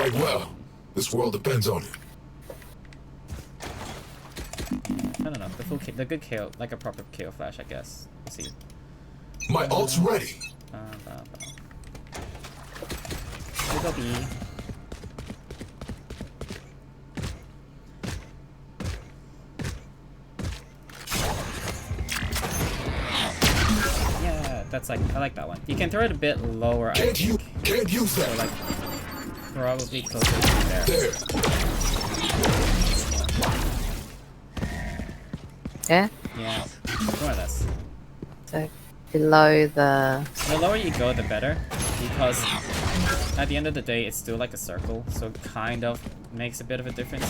Fight well. This world depends on it. I don't know. The good KO, like a proper KO flash, I guess. Let's see. My ult's ready. We go B. Yeah, that's like, I like that one. You can throw it a bit lower, I think. Can't use that. So like, probably closer to there. Yeah? Yeah, more or less. So below the... The lower you go, the better. Because at the end of the day, it's still like a circle. So it kind of makes a bit of a difference.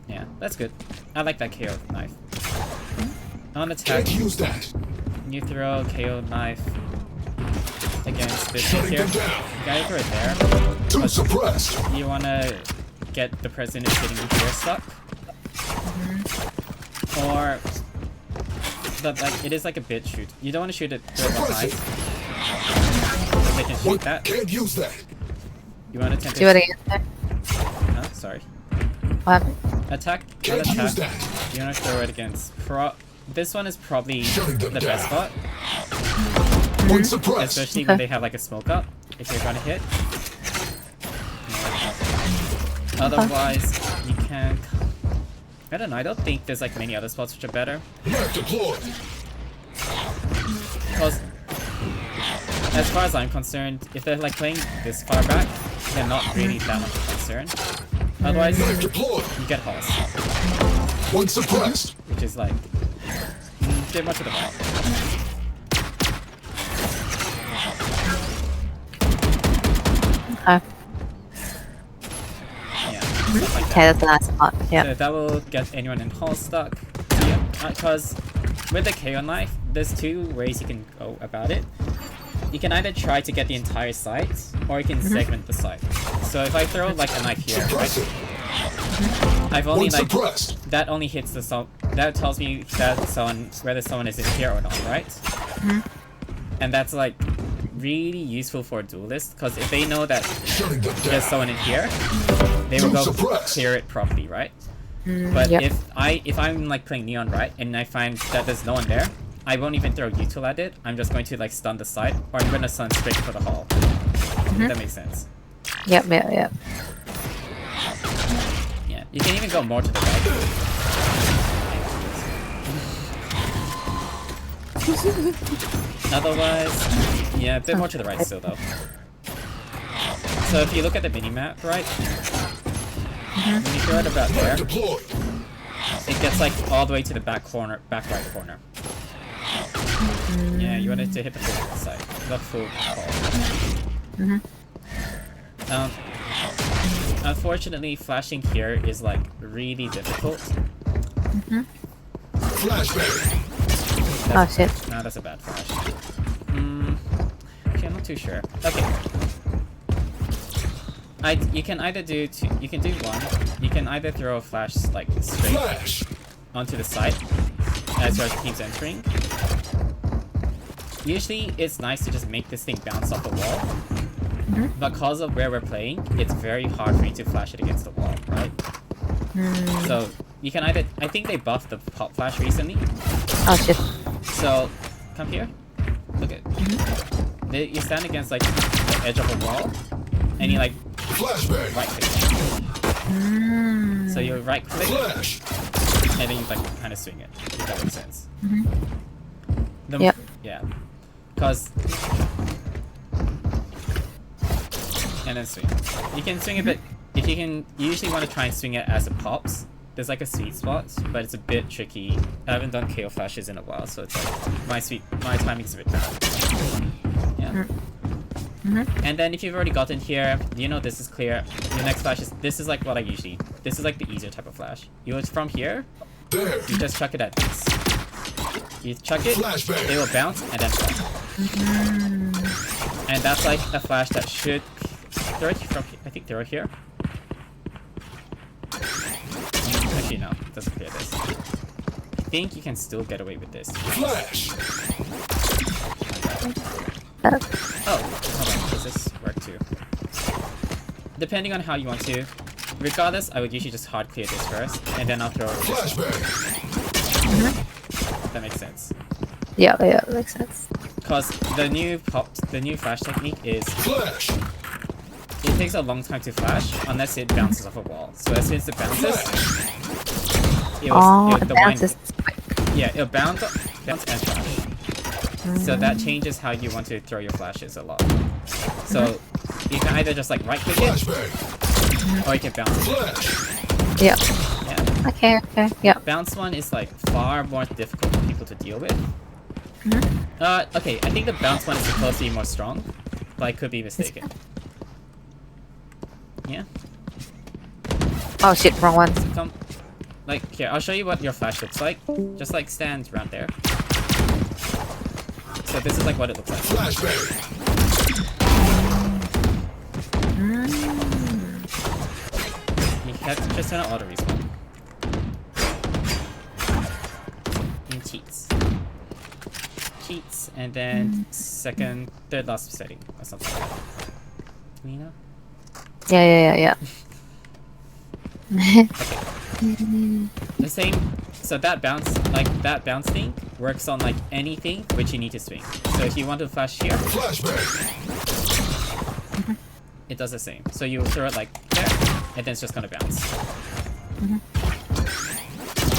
Yeah, that's good. I like that KO knife. On attack, Can't use that. you throw KO knife against this thing here. You gotta throw it there. Too suppressed. You wanna get the president sitting here stuck. Or like it is like a bit shoot. You don't want to shoot it through the knife. They can shoot that. Can't use that. You want to attempt Do it again. No, sorry. What happened? Attack. Can't Not use attack. that. You want to throw it against. This one is probably the best spot, One suppressed. especially when they have like a smoke up. If you're gonna hit. Otherwise, you can. I don't know. I don't think there's like many other spots which are better. Map deployed. Because as far as I'm concerned, if they're like playing this far back, they're not really that much of a concern. Otherwise, Map deployed. you get halls, One suppressed. which is like bit much of the ball. Okay. Yeah, stuff like Okay, that. that's a nice spot. Yeah. So that will get anyone in hall stuck. Yeah, because with the KO knife, there's two ways you can go about it. You can either try to get the entire site, or you can segment the site. So if I throw like a knife here, right? I've only One like suppressed. that only hits the that tells me that whether someone is in here or not, right? And that's like really useful for a duelist, because if they know that Shutting them down. there's someone in here, they will go Suppressed. clear it properly, right? But Yep. if I'm like playing Neon, right, and I find that there's no one there, I won't even throw util at it. I'm just going to like stun the side, or I'm gonna stun straight for the hall. If that makes sense. Yep. Yeah, you can even go more to the right. Otherwise, yeah, a bit more to the right still though. So if you look at the mini-map, right, when you throw it about there, Map deployed. it gets like all the way to the back right corner. Yeah, you want it to hit the full side, the full hall. Unfortunately, flashing here is like really difficult. Flashbang. Oh shit. No, that's a bad flash. Okay, I'm not too sure. Okay. You can either do two. You can do one. You can either throw a flash like straight Flash. onto the side as your team's entering. Usually, it's nice to just make this thing bounce off the wall. Because of where we're playing, it's very hard for you to flash it against the wall, right? So you can either. I think they buffed the pop flash recently. Oh shit. So, come here. Look at. You stand against like the edge of a wall, and you like Flashbang. right click. So you right click, Flash. and then you like kind of swing it. If that makes sense. Yep. Yeah. Cause. And then swing. You can swing a bit. If you can, you usually want to try and swing it as it pops. There's like a sweet spot, but it's a bit tricky. I haven't done KO flashes in a while, so it's like my timing's a bit bad. Yeah. And then if you've already gotten here, you know this is clear. Your next flash is this is like what I usually. This is like the easier type of flash. You from here, There. you just chuck it at this. You chuck it, Flashbang. it will bounce and then fall. And that's like a flash that should throw it from. I think throw it here. Actually, no, it doesn't clear this. I think you can still get away with this. Flash. Oh, hold on, does this work too? depending on how you want to. Regardless, I would usually just hard clear this first, and then I'll throw this one. Flashbang. If that makes sense. Yeah, yeah, makes sense. Because the new flash technique is Flash. it takes a long time to flash unless it bounces off a wall. So as soon as it bounces, the bounces. yeah, it'll bounce and flash. So that changes how you want to throw your flashes a lot. So you can either just like right click it, Flashbang. or you can bounce it. Flash. Yeah. Yeah. Okay, okay, yeah. Bounce one is like far more difficult for people to deal with. Okay, I think the bounce one is supposed to be more strong, but I could be mistaken. Yeah. Oh shit, wrong one. Come, like here, I'll show you what your flash looks like. Just like stand around there. So this is like what it looks like. Flashbang. You have to just turn on auto respawn. And cheats. Cheats, and then third last setting, or something like that. Reyna? Yeah. Okay. The same, so that bounce thing works on like anything which you need to swing. So if you want to flash here, Flashbang. it does the same. So you throw it like there, and then it's just gonna bounce.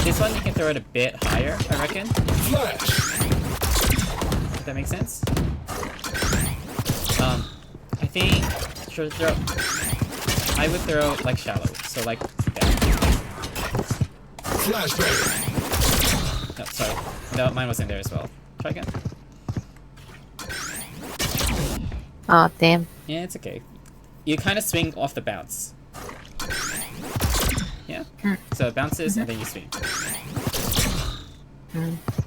This one you can throw it a bit higher, I reckon. Flash. If that makes sense. I think I would throw like shallow, so like there. Flashbang. No, sorry. No, mine was in there as well. Try again. Oh damn. Yeah, it's okay. You kind of swing off the bounce. Yeah? So it bounces and then you swing.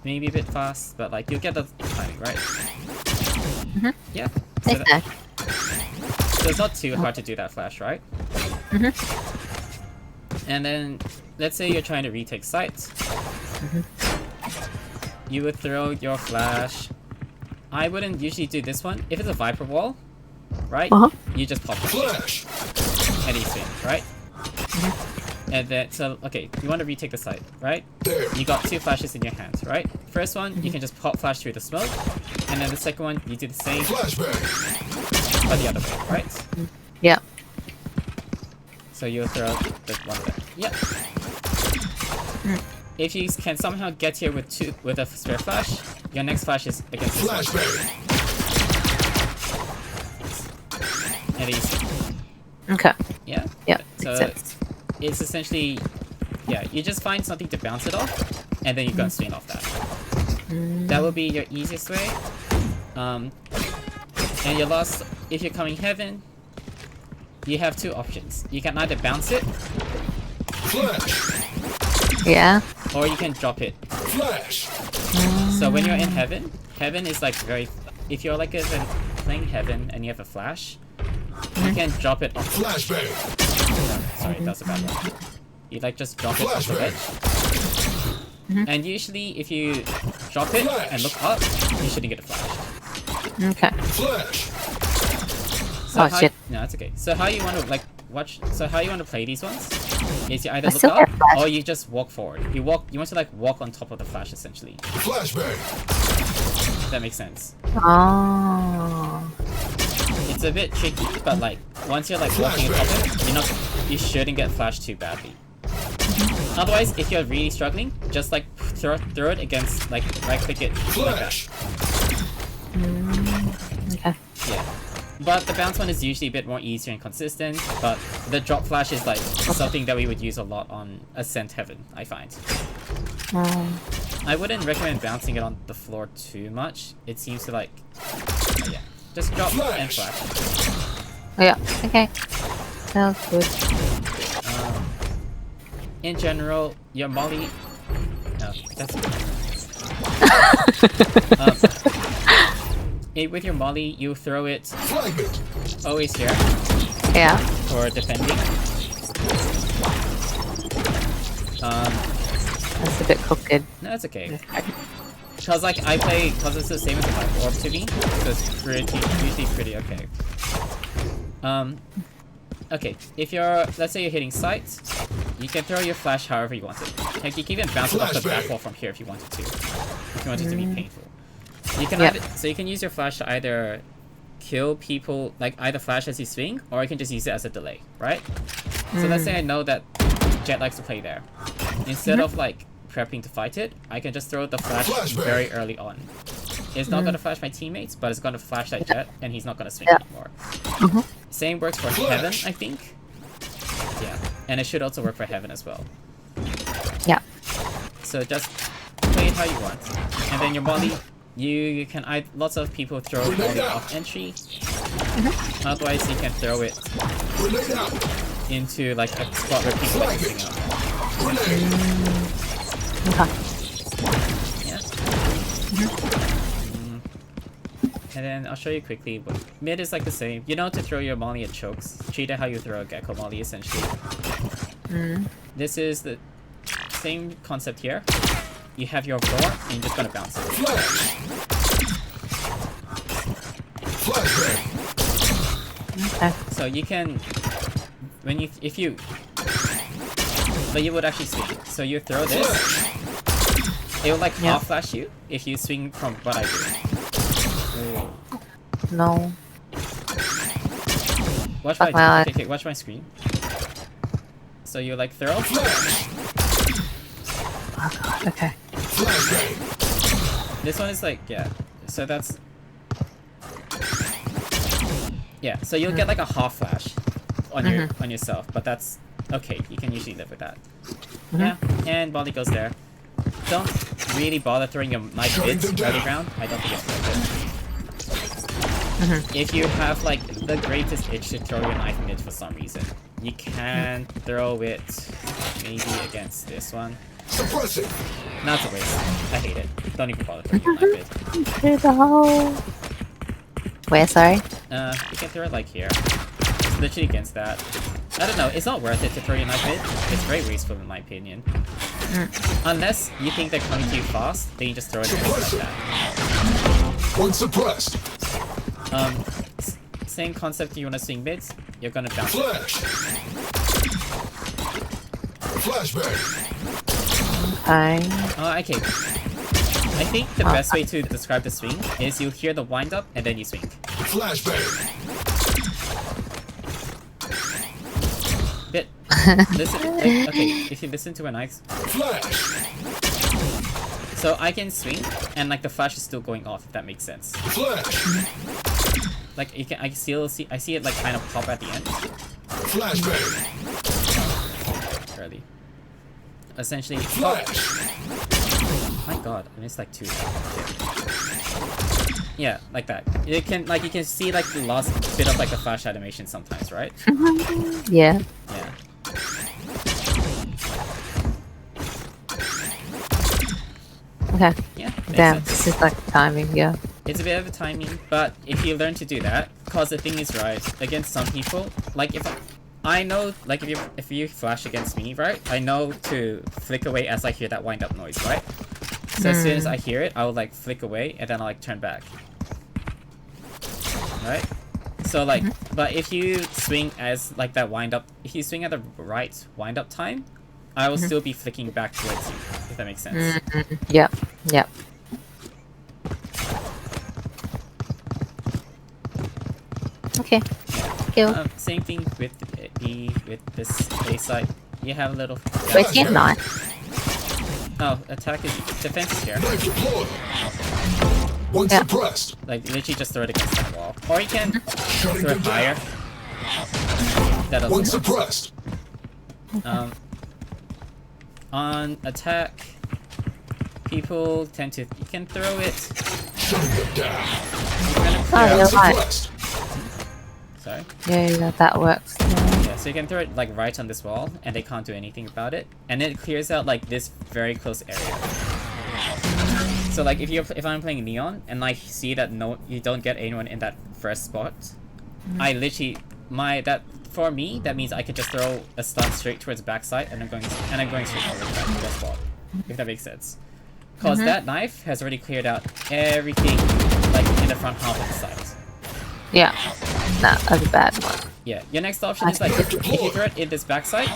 Maybe a bit fast, but like you'll get the timing, right? Yeah. So, Okay. so it's not too hard to do that flash, right? And then, let's say you're trying to retake sight. You would throw your flash. I wouldn't usually do this one. If it's a Viper wall, right? You just pop it. Flash. And you swing, right? And then, so, okay, you want to retake the site, right? There. You got two flashes in your hands, right? First one, you can just pop flash through the smoke. And then the second one, you do the same, Flashbang. but the other way, right? Yeah. So you throw the one there. Yep. If you can somehow get here with a spare flash, your next flash is against this one. Flashbang. And then you see. Okay. Yeah? Yeah. So Makes sense. it's essentially, yeah, you just find something to bounce it off, and then you go and swing off that. That will be your easiest way. And your last, if you're coming heaven, you have two options. You can either bounce it, Flash. Yeah. or you can drop it. Flash. So when you're in heaven, heaven is like if you're like playing heaven and you have a flash, you can drop it off the ledge. Flashbang. Sorry, that's a bad one. You like just drop it off the ledge. And usually if you drop it and look up, you shouldn't get a flash. Okay. Flash. So Oh, shit. No, it's okay. So how you want to like watch? So how you want to play these ones is you either I look still up get flash. or you just walk forward. You want to like walk on top of the flash essentially. Flashbang. If that makes sense. Oh. It's a bit tricky, but like once you're like walking on top of it, you shouldn't get flashed too badly. Otherwise, if you're really struggling, just like throw it against like right click it like that. Flash. Okay. Yeah. But the bounce one is usually a bit more easier and consistent, but the drop flash is like something that we would use a lot on Ascent Heaven, I find. I wouldn't recommend bouncing it on the floor too much. It seems to like, yeah, just drop and flash. Oh, yeah. Okay. Sounds good. In general, your molly. No, that's. With your molly, you throw it Fragment. always here Yeah. for defending. That's a bit crooked. No, it's okay. Cause like cause it's the same as a Viper Orb to me, so it's usually pretty okay. Okay, if you're, let's say you're hitting sights, you can throw your flash however you want it. Heck, you can even bounce it off the back wall from here if you wanted to. If you want it to be painful. You can either, so you can use your flash to either kill people, like either flash as you swing, or you can just use it as a delay, right? So let's say I know that Jet likes to play there. Instead of like prepping to fight it, I can just throw the flash very early on. It's not gonna flash my teammates, but it's gonna flash that Jet, and he's not gonna swing anymore. Same works for Heaven, I think. Yeah, and it should also work for Heaven as well. Yeah. So just play it how you want, and then your volley, you can. Lots of people throw volley off entry. Otherwise, you can throw it into like a spot where people like to swing out. Yeah. And then I'll show you quickly. But mid is like the same. You know to throw your molly at chokes. Treat it how you throw a gecko molly, essentially. This is the same concept here. You have your floor, and you're just gonna bounce it. Okay. So you can, when you, if you, but you would actually swing. So you throw this. It will like half flash you if you swing from what I do. No. Watch Fuck my, my okay, watch my screen. So you like throw. Oh god, okay. This one is like, yeah. So that's, yeah. So you'll get like a half flash on your on yourself, but that's okay. You can usually live with that. Yeah, and volley goes there. Don't really bother throwing your knife mids early round. I don't think it's worth it. If you have like the greatest itch to throw your knife mid for some reason, you can throw it maybe against this one. Suppressing. Not a waste. I hate it. Don't even bother throwing your knife mid. Through the hole. Where, sorry? You can throw it like here. It's literally against that. I don't know, it's not worth it to throw your knife mid. It's very wasteful in my opinion. Unless you think they're coming to you fast, then you just throw it against like that. One suppressed. Same concept you wanna swing mids, you're gonna bounce it. Flash. Flashbang. Okay. I think the best way to describe the swing is you hear the wind up and then you swing. Flashbang. Bit. Listen. Okay, if you listen to a nice. Flash. So I can swing and like the flash is still going off. If that makes sense. Flash. Like you can, I see it like kind of pop at the end. Flashbang. Early. Essentially. Flash. My god, I missed like 2. Yeah, like that. You can see like the last bit of like the flash animation sometimes, right? Yeah. Yeah. Okay. Yeah. Damn, Makes this sense. is like timing, yeah. It's a bit of a timing, but if you learn to do that, cause the thing is right, against some people, like if I know, like if you flash against me, right? I know to flick away as I hear that wind up noise, right? So as soon as I hear it, I will like flick away and then I'll like turn back. Right? So like, but if you swing as like that wind up, if you swing at the right wind up time, I will still be flicking back towards you, if that makes sense. Yep. Yep. Okay. Kill. Same thing with this A side. You have a little. Wait, can't not. Oh, attack is defense is here. Knife deployed. One Yeah. suppressed. Like literally just throw it against that wall, or you can Shutting throw them it higher. down. That One doesn't work. suppressed. On attack, people tend to. You can throw it. Shutting them down. You're gonna Oh, clear you're out. right. Suppressed. Sorry. Yeah, that works. Yeah. Yeah, so you can throw it like right on this wall, and they can't do anything about it, and it clears out like this very close area. So like if I'm playing Neon and I see that you don't get anyone in that first spot, I literally for me that means I could just throw a stun straight towards backside and I'm going straight forward back to that spot, if that makes sense. Cause that knife has already cleared out everything like in the front half of the site. Yeah. Nah, that's a bad one. Yeah, your next option is like if you throw it in this backside,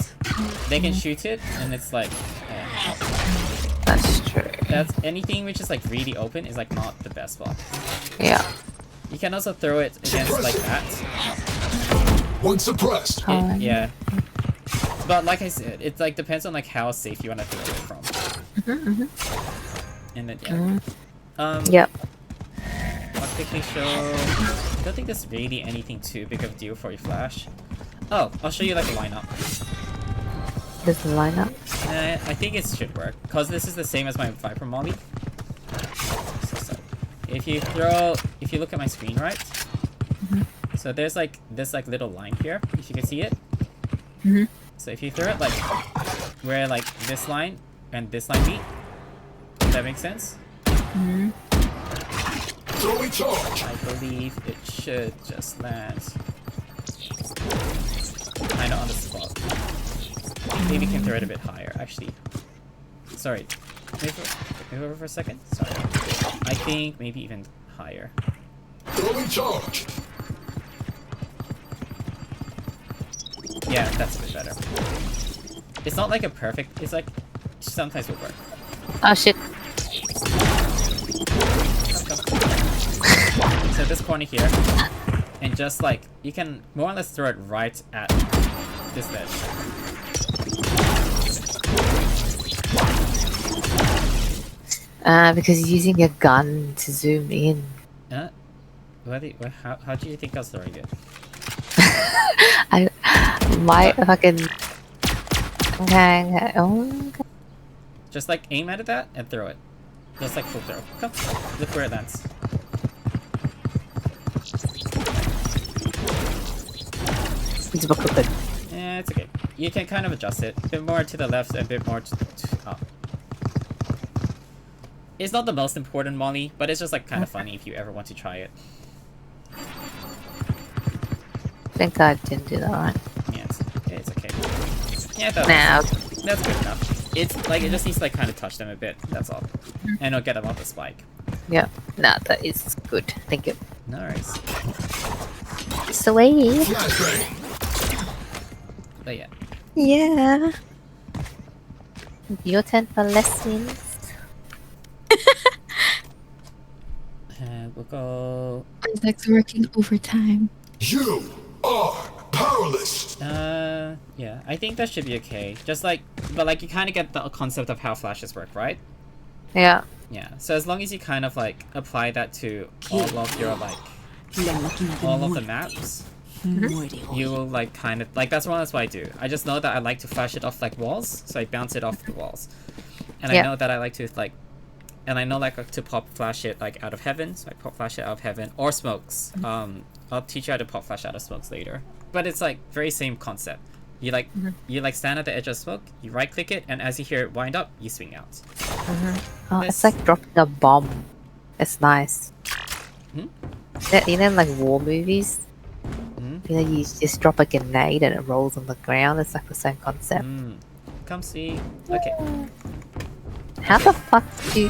they can shoot it, and it's like That's true. that's anything which is like really open is like not the best spot. Yeah. You can also throw it against like that. One suppressed. Yeah. But like I said, it like depends on like how safe you want to throw it from. And then yeah. Yep. I'll quickly show. I don't think there's really anything too big of a deal for your flash. Oh, I'll show you like a lineup. Does the lineup? I think it should work because this is the same as my Viper Molly. So, if you look at my screen, right? So there's like this like little line here, if you can see it. So if you throw it like where like this line and this line meet, does that make sense? Throwing charge. I believe it should just land kinda on the spot. Maybe you can throw it a bit higher, actually. Sorry. Move over for a second. Sorry. I think maybe even higher. Throwing charge. Yeah, that's a bit better. It's not like a perfect, it's like sometimes will work. Oh shit. So this corner here, and just like you can more or less throw it right at this ledge. Because you're using a gun to zoom in. How do you think I was throwing it? I might fucking. Okay. Oh. Okay. Just like aim at that and throw it. Just like full throw. Come, look where it lands. It's crooked. Yeah, it's okay. You can kind of adjust it. A bit more to the left and a bit more to up. It's not the most important molly, but it's just like kind of funny if you ever want to try it. I think I didn't do that right. Yeah, it's okay. Yeah, that's good enough. It's like it just needs to like kind of touch them a bit. That's all, and it'll get them off the spike. Yeah. Nah, that is good. Thank you. No worries. Sweet. Flashbang. But yeah. Yeah. Your turn for lessons. We'll go. Isaac's working overtime. You are powerless. Yeah, I think that should be okay. Just like, but like you kind of get the concept of how flashes work, right? Yeah. Yeah. So as long as you kind of like apply that to all of your like all of the maps, you will like kind of like that's what I do. I just know that I like to flash it off like walls, so I bounce it off the walls, and I know that I like to like. And I know like to pop flash it like out of heaven, so I pop flash it out of heaven or smokes. I'll teach you how to pop flash out of smokes later. But it's like very same concept. You like you like stand at the edge of smoke, you right click it, and as you hear it wind up, you swing out. Oh, it's like dropping a bomb. It's nice. You know, like war movies. You know, you just drop a grenade and it rolls on the ground. It's like the same concept. Come see. Okay. How the fuck did you?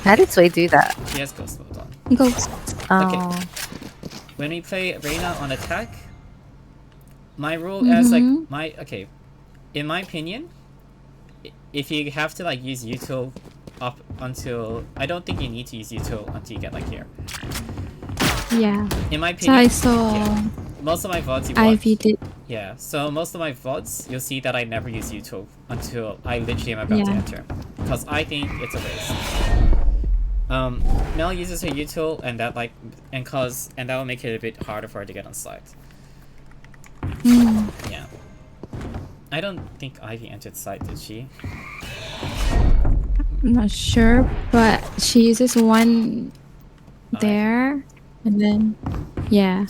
How did Sway do that? She has ghost mode on. Ghost. Oh. Okay. When we play Reyna on attack, my rule as like in my opinion, if you have to like use util up until I don't think you need to use util until you get like here. Yeah. In my So opinion, I saw most of my VODs you watch. Ivy did. Yeah, so most of my VODs, you'll see that I never use util until I literally am about to enter. Because I think it's a waste. Mel uses her util and that like and that will make it a bit harder for her to get on site. Yeah. I don't think Ivy entered site, did she? I'm not sure, but she uses one there, and then yeah.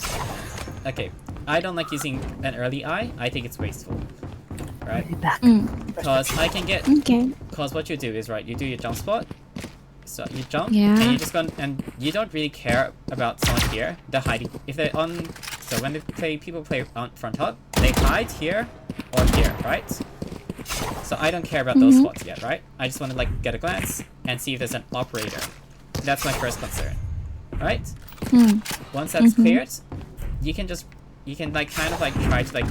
Okay. I don't like using an early eye. I think it's wasteful. Right? Because I can get... Okay. Because what you do is, right, you do your jump spot. So you jump, Yeah. and you just go... And you don't really care about someone here. They're hiding... If they're on... So when people play on front hop, they hide here or here, right? So I don't care about those spots yet, right? I just want to, like, get a glance and see if there's an operator. That's my first concern. Right? Once that's cleared... you can like kind of like try to like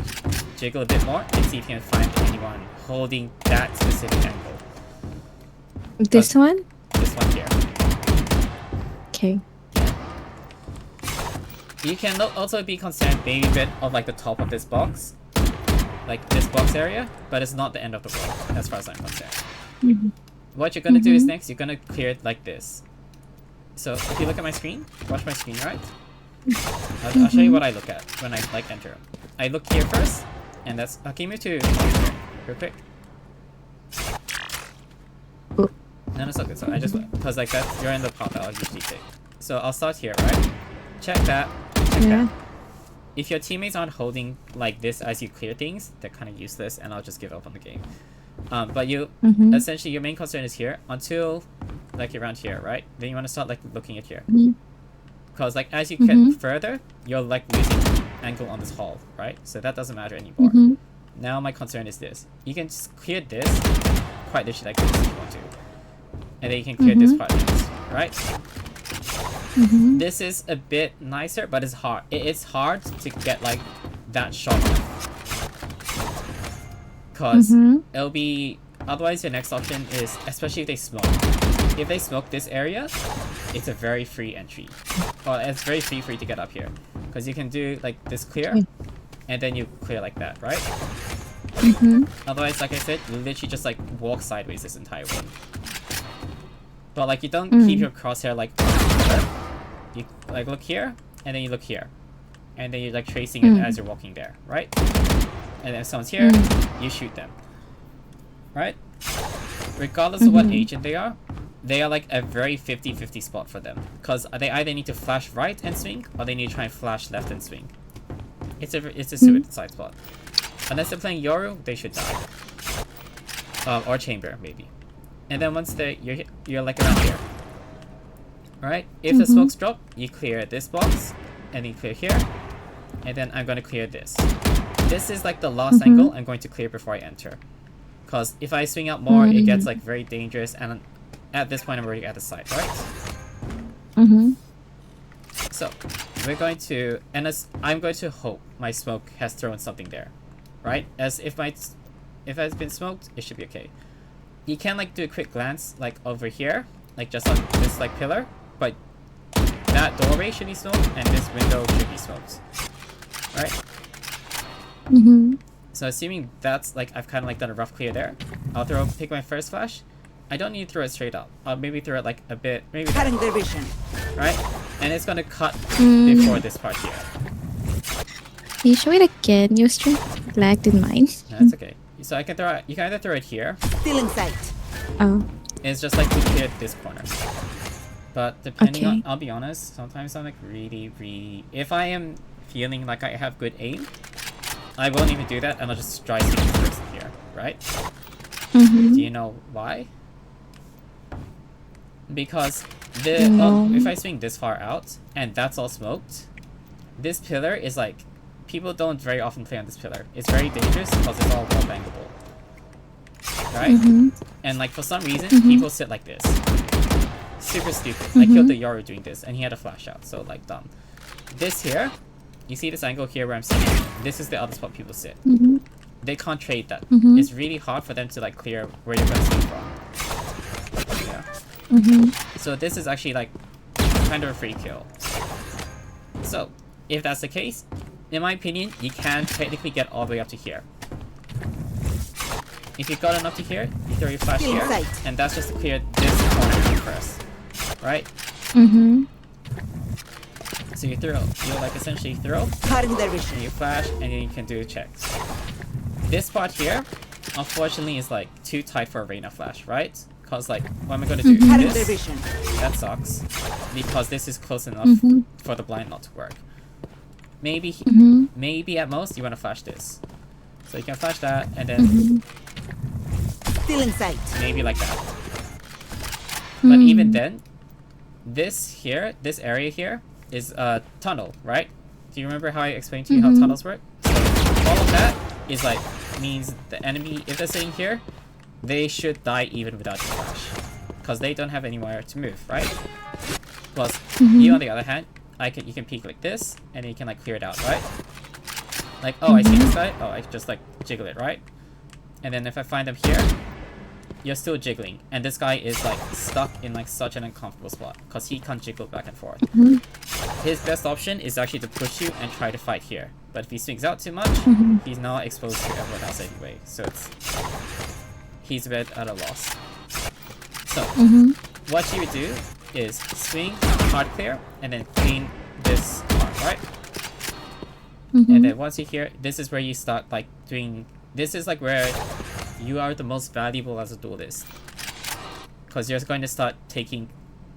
jiggle a bit more and see if you can find anyone holding that specific angle. This one? This one here. Okay. You can also be concerned maybe a bit of like the top of this box. Like this box area, but it's not the end of the world as far as I'm concerned. Mm-hmm. What you're gonna do is next, you're gonna clear it like this. So if you look at my screen, watch my screen, right? I'll show you what I look at when I like enter. I look here first, and that's okay. Move to real quick. No, it's okay. So I just because like that you're in the path that I'll usually take. So I'll start here, right? Check that. Check that. If your teammates aren't holding like this as you clear things, they're kind of useless, and I'll just give up on the game. But you essentially your main concern is here until like around here, right? Then you want to start like looking at here, because like as you get further, you're like losing angle on this hall, right? So that doesn't matter anymore. Now my concern is this: you can just clear this quite literally like this if you want to, and then you can clear this part next, right? This is a bit nicer, but it's hard. It's hard to get like that shot because it'll be otherwise your next option is, especially if they smoke. If they smoke this area, it's a very free entry. Well, it's very free for you to get up here because you can do like this clear and then you clear like that, right? Otherwise, like I said, you literally just like walk sideways this entire way. But like you don't keep your crosshair like you like look here and then you look here and then you're like tracing it as you're walking there, right? And then if someone's here, you shoot them, right? Regardless of what agent they are like a very 50-50 spot for them because they either need to flash right and swing or they need to try and flash left and swing. It's a suicide spot. Unless they're playing Yoru, they should die. Or Chamber maybe. And then once you're like around here. Right? If the smokes drop, you clear this box, and then clear here, and then I'm going to clear this. This is like the last angle I'm going to clear before I enter. Because if I swing out more, it gets like very dangerous, and at this point I'm already at the side, right? So, we're going to, and as I'm going to hope my smoke has thrown something there. Right? As if it's been smoked, it should be okay. You can like do a quick glance like over here, like just on this like pillar, but that doorway should be smoked and this window should be smoked, right? So assuming that's like I've kind of like done a rough clear there, I'll pick my first flash. I don't need to throw it straight up. I'll maybe throw it like a bit, maybe cutting their vision, right? And it's gonna cut before this part here. Can you show it again? Your stream lagged in mine. That's okay. So I can throw it. You can either throw it here. still in sight. Oh. It's just like to clear this corner. But depending on, I'll be honest, sometimes I'm like really, if I am feeling like I have good aim, I won't even do that and I'll just try swinging first here, right? Do you know why? Because if I swing this far out and that's all smoked, this pillar is like, people don't very often play on this pillar. It's very dangerous because it's all wall bangable. Right? And like for some reason, people sit like this. Super stupid. I killed the Yoru doing this and he had a flash out, so like dumb. This here, you see this angle here where I'm sitting? This is the other spot people sit. They can't trade that. It's really hard for them to like clear where you're gonna swing from. Yeah. So this is actually like kind of a free kill. So if that's the case, in my opinion, you can technically get all the way up to here. If you've got enough to here, you throw your flash here, and that's just to clear this corner first, right? So you throw, you like essentially throw, and you flash, and then you can do checks. This part here, unfortunately, is like too tight for a Reyna flash, right? Because like, what am I gonna do? This, that sucks, because this is close enough for the blind not to work. Maybe, maybe at most you want to flash this. So you can flash that and then still in sight. Maybe like that. But even then, this here, this area here is a tunnel, right? Do you remember how I explained to you how tunnels work? So all of that is like means the enemy, if they're sitting here, they should die even without your flash, because they don't have anywhere to move, right? Plus, you on the other hand, you can peek like this, and then you can like clear it out, right? Like, oh, I see this guy. Oh, I just like jiggle it, right? And then if I find them here, you're still jiggling, and this guy is like stuck in like such an uncomfortable spot because he can't jiggle back and forth. His best option is actually to push you and try to fight here. But if he swings out too much, he's not exposed to everyone else anyway. So he's a bit at a loss. So what you would do is swing, hard clear, and then clean this arm, right? And then once you're here, this is where you start like doing. This is like where you are the most valuable as a duelist, because you're going to start taking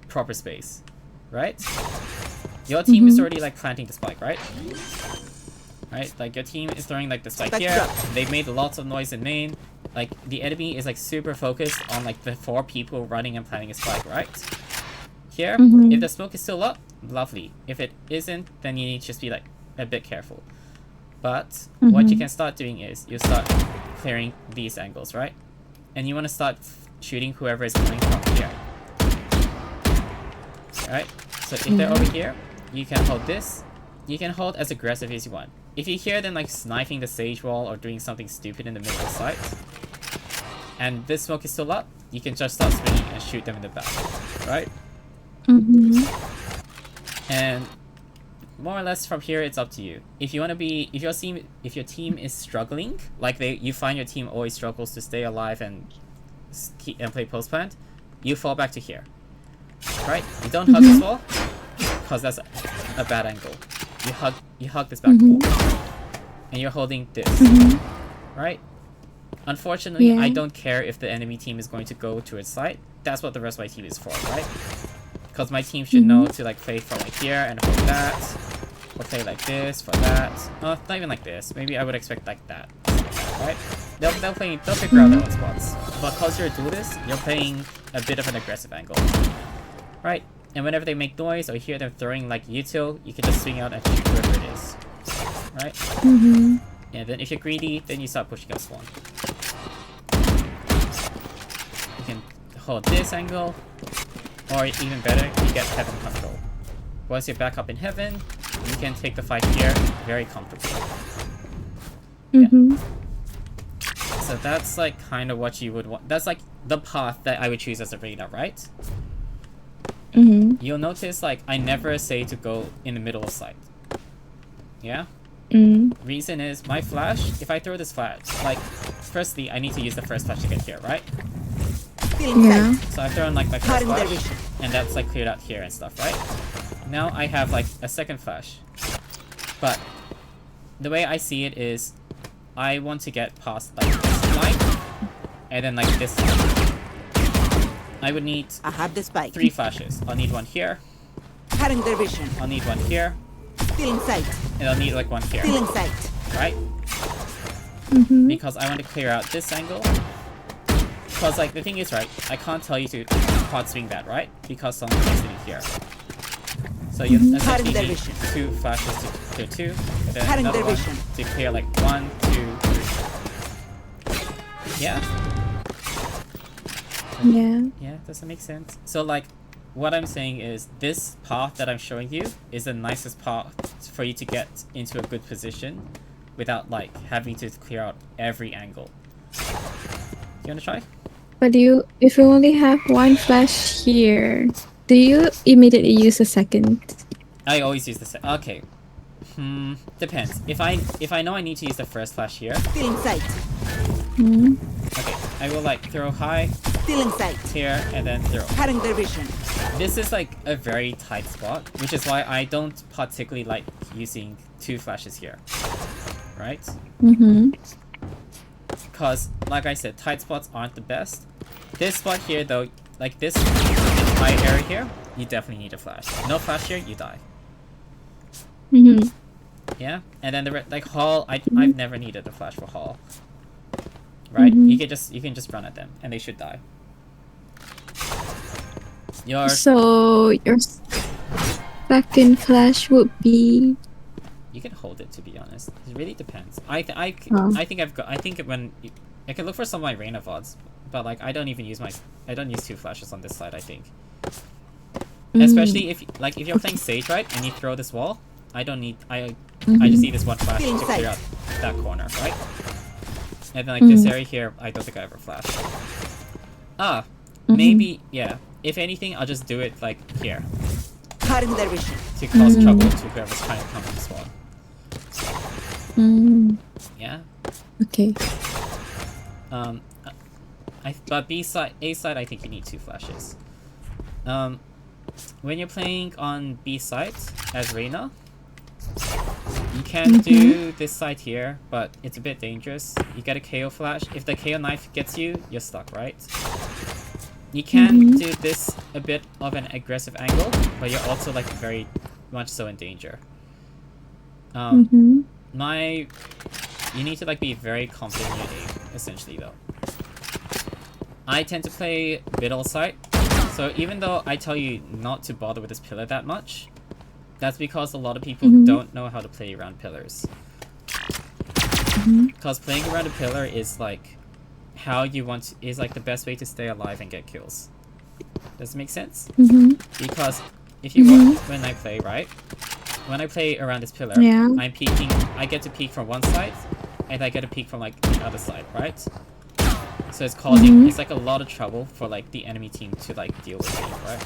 proper space, right? Your team is already like planting the spike, right? Right, like your team is throwing like the spike here. They've made lots of noise in main. Like the enemy is like super focused on like the 4 people running and planting a spike, right? Here, if the smoke is still up, lovely. If it isn't, then you need to just be like a bit careful. But what you can start doing is you start clearing these angles, right? And you want to start shooting whoever is coming from here. Alright, so if they're over here, you can hold this. You can hold as aggressive as you want. If you hear them like sniping the sage wall or doing something stupid in the middle of the site, and this smoke is still up, you can just start swinging and shoot them in the back, right? And more or less from here, it's up to you. If you want to be, if your team is struggling, like you find your team always struggles to stay alive and play post plant, you fall back to here, right? You don't hug this wall, because that's a bad angle. You hug this back wall, and you're holding this, right? Unfortunately, I don't care if the enemy team is going to go to its side. That's what the rest of my team is for, right? Because my team should know to like play from like here and hold that, or play like this for that. Not even like this. Maybe I would expect like that, right? They'll figure out their own spots. But because you're a duelist, you're playing a bit of an aggressive angle, right? And whenever they make noise or you hear them throwing like util, you can just swing out and shoot whoever it is, right? And then if you're greedy, then you start pushing up spawn. You can hold this angle, or even better, you get heaven control. Once you're back up in heaven, you can take the fight here very comfortably. Yeah. So that's like kind of what you would want. That's like the path that I would choose as a Reyna, right? You'll notice like I never say to go in the middle of sight. Yeah? Reason is my flash, if I throw this flash, like firstly I need to use the first flash to get here, right? Yeah. So I've thrown like my first flash, and that's like cleared out here and stuff, right? Now I have like a second flash. But the way I see it is I want to get past like this line, and then like this line. I would need I have the spike. 3 flashes. I'll need one here, Cutting their vision. I'll need one here, Still in sight. and I'll need like one here, Still in sight. right? Because I want to clear out this angle. Because like the thing is, right, I can't tell you to hard swing that, right? Because someone is sitting here. So you essentially their need vision. 2 flashes to clear 2, and then Cutting another their one vision. to clear like 1, 2, 3. Yeah? Yeah, does that make sense? So like, what I'm saying is this path that I'm showing you is the nicest path for you to get into a good position without like having to clear out every angle. You wanna try? But if you only have one flash here, do you immediately use a second? I always use the okay. Depends. If I know I need to use the first flash here, Still in sight. okay, I will like throw high Still in sight. here and then throw. Cutting their vision. This is like a very tight spot, which is why I don't particularly like using 2 flashes here, right? Because, like I said, tight spots aren't the best. This spot here, though, like this high area here, you definitely need a flash. No flash here, you die. Yeah, and then the like Hall, I've never needed a flash for Hall. Right? You can just run at them, and they should die. So your second flash would be. You can hold it, to be honest. It really depends. I think when I can look for some of my Reyna VODs, but like I don't use 2 flashes on this side. I think. Especially if you're playing Sage, right, and you throw this wall, I don't need I just need this one flash to clear out that corner, right? And then like this area here, I don't think I ever flash. Maybe yeah. If anything, I'll just do it like here Cutting their vision. to cause trouble to whoever's trying to come in this wall. Yeah. Okay. But A side, I think you need 2 flashes. When you're playing on B side as Reyna, you can do this side here, but it's a bit dangerous. You get a KO flash. If the KO knife gets you, you're stuck, right? You can do this a bit of an aggressive angle, but you're also like very much so in danger. You need to like be very confident in your aim, essentially though. I tend to play middle side, so even though I tell you not to bother with this pillar that much, that's because a lot of people don't know how to play around pillars. Because playing around a pillar is like how you is like the best way to stay alive and get kills. Does it make sense? Because if you watch when I play, right? When I play around this pillar, I'm peeking. I get to peek from one side, and I get to peek from like the other side, right? So it's causing it's like a lot of trouble for like the enemy team to like deal with me, right?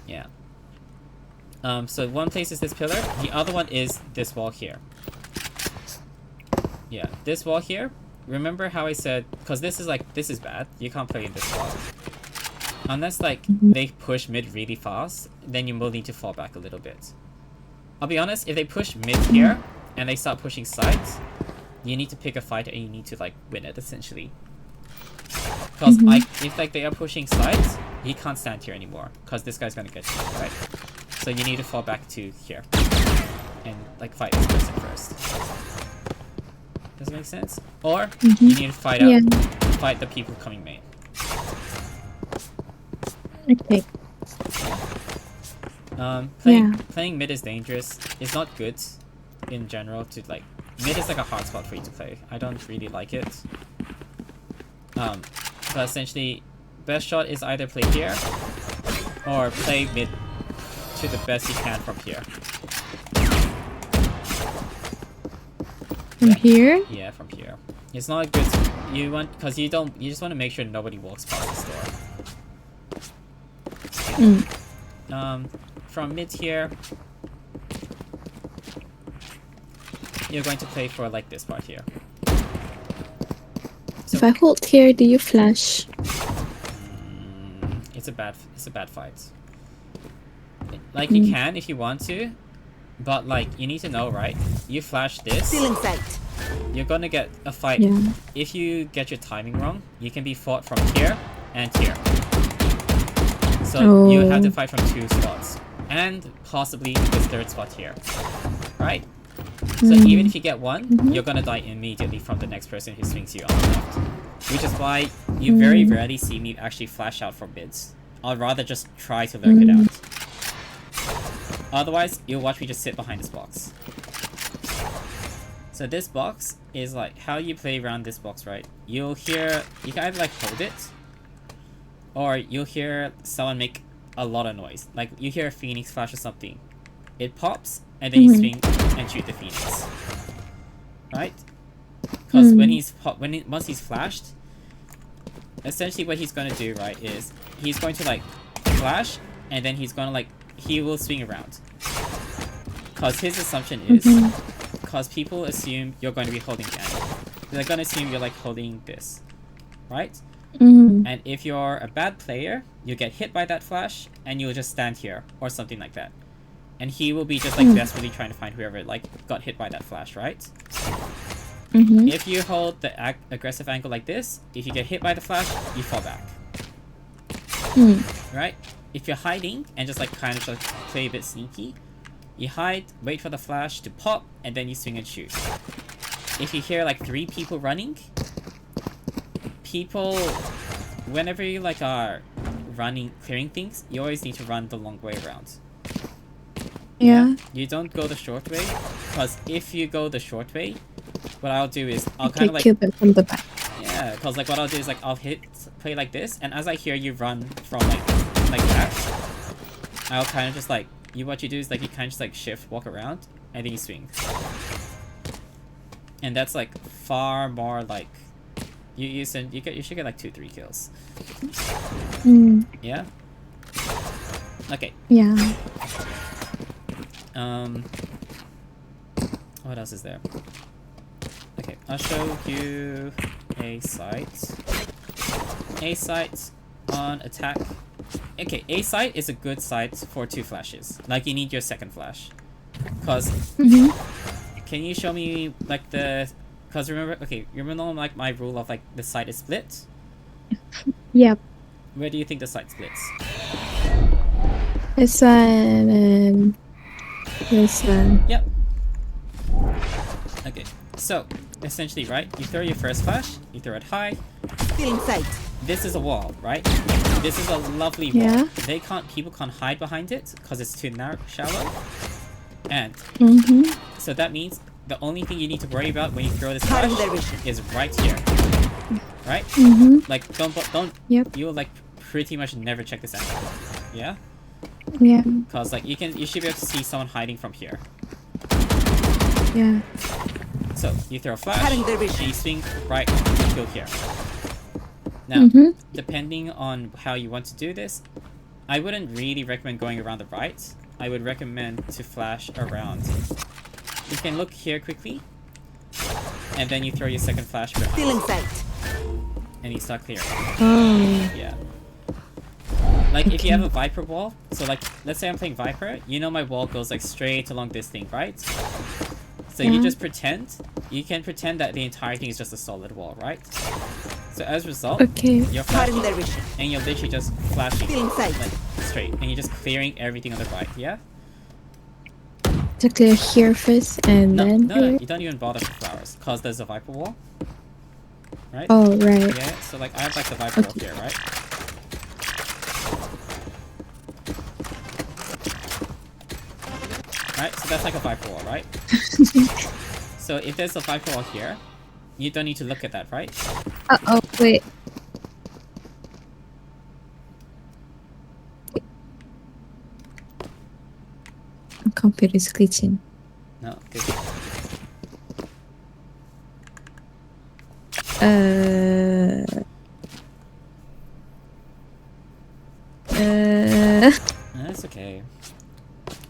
Yeah. So one place is this pillar. The other one is this wall here. Yeah, this wall here. Remember how I said, because this is bad. You can't play in this wall. Unless like they push mid really fast, then you will need to fall back a little bit. I'll be honest, if they push mid here and they start pushing sides, you need to pick a fight and you need to like win it essentially. Because if like they are pushing sides, he can't stand here anymore because this guy's gonna get you, right? So you need to fall back to here and like fight this person first. Does it make sense? Or you need to fight the people coming main. Okay. Playing mid is dangerous. It's not good in general to like. Mid is like a hard spot for you to play. I don't really like it. But essentially, best shot is either play here or play mid to the best you can from here. From here? Yeah, from here. It's not good. You just want to make sure nobody walks past this door. From mid here, you're going to play for like this part here. So, If I hold here, do you flash? it's a bad fight. Like you can if you want to, but like you need to know, right? You flash this, Still in sight. you're gonna get a fight. If you get your timing wrong, you can be fought from here and here. So you have to fight from 2 spots. And possibly this 3rd spot here. Right? So even if you get one, you're gonna die immediately from the next person who swings you on the left. Which is why you very rarely see me actually flash out from mids. I'd rather just try to lurk it out. Otherwise, you'll watch me just sit behind this box. So this box is like how you play around this box, right? You can either like hold it, or you'll hear someone make a lot of noise. Like you hear a phoenix flash or something. It pops, and then you swing and shoot the phoenix. Right? Because once he's flashed, essentially what he's gonna do, right, is he's going to like flash, and then he's gonna like he will swing around. Because his assumption is, because people assume you're going to be holding the angle. They're gonna assume you're like holding this, right? And if you're a bad player, you get hit by that flash, and you'll just stand here or something like that. And he will be just like desperately trying to find whoever like got hit by that flash, right? If you hold the aggressive angle like this, if you get hit by the flash, you fall back. Right? If you're hiding and just like kind of like play a bit sneaky, you hide, wait for the flash to pop, and then you swing and shoot. If you hear like 3 people running, whenever you like are running, clearing things, you always need to run the long way around. Yeah. You don't go the short way, because if you go the short way, what I'll do is I'll kind of like kill them from the back. yeah, because like what I'll do is like I'll play like this, and as I hear you run from like like that, I'll kind of just like what you do is like you kind of just like shift, walk around, and then you swing. And that's like far more like you should get like 2-3 kills. Yeah. Okay. Yeah. What else is there? Okay, I'll show you a site. A site on attack. Okay, a site is a good site for 2 flashes. Like you need your second flash. Cause can you show me like cause remember like my rule of like the site is split? Yep. Where do you think the site splits? This one. This one. Yep. Okay, so essentially, right? You throw your first flash, you throw it high. Still in sight. This is a wall, right? This is a lovely wall. Yeah. People can't hide behind it because it's too shallow. And so that means the only thing you need to worry about when you throw this flash is right here, right? Like don't. Yep. You'll like pretty much never check this angle. Yeah. Yeah. Cause like you should be able to see someone hiding from here. Yeah. So you throw a flash, Cutting their and vision. you swing right, you go here. Now, depending on how you want to do this, I wouldn't really recommend going around the right. I would recommend to flash around. You can look here quickly, and then you throw your second flash behind, Still in sight. and you start clearing. Oh. Yeah. Like if you have a Viper wall, so like let's say I'm playing Viper, you know my wall goes like straight along this thing, right? So you just you can pretend that the entire thing is just a solid wall, right? So as a result, you're flashing, their vision. and you're literally just flashing Still in sight. like straight, and you're just clearing everything on the right, yeah? To clear here first and No, then. no, you don't even bother with flowers, cause there's a Viper wall, right? Oh, right. Yeah, so like I have like the Viper wall here, right? Right, so that's like a Viper wall, right? So if there's a Viper wall here, you don't need to look at that, right? Oh, wait. Computer is glitching. No, good. That's okay.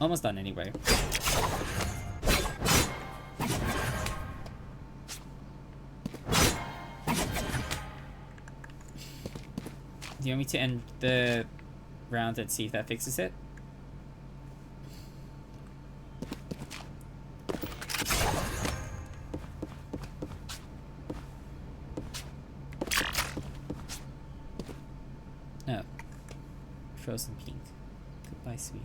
Almost done anyway. Do you want me to end the round and see if that fixes it? No. Frozen pink. Goodbye, sweet.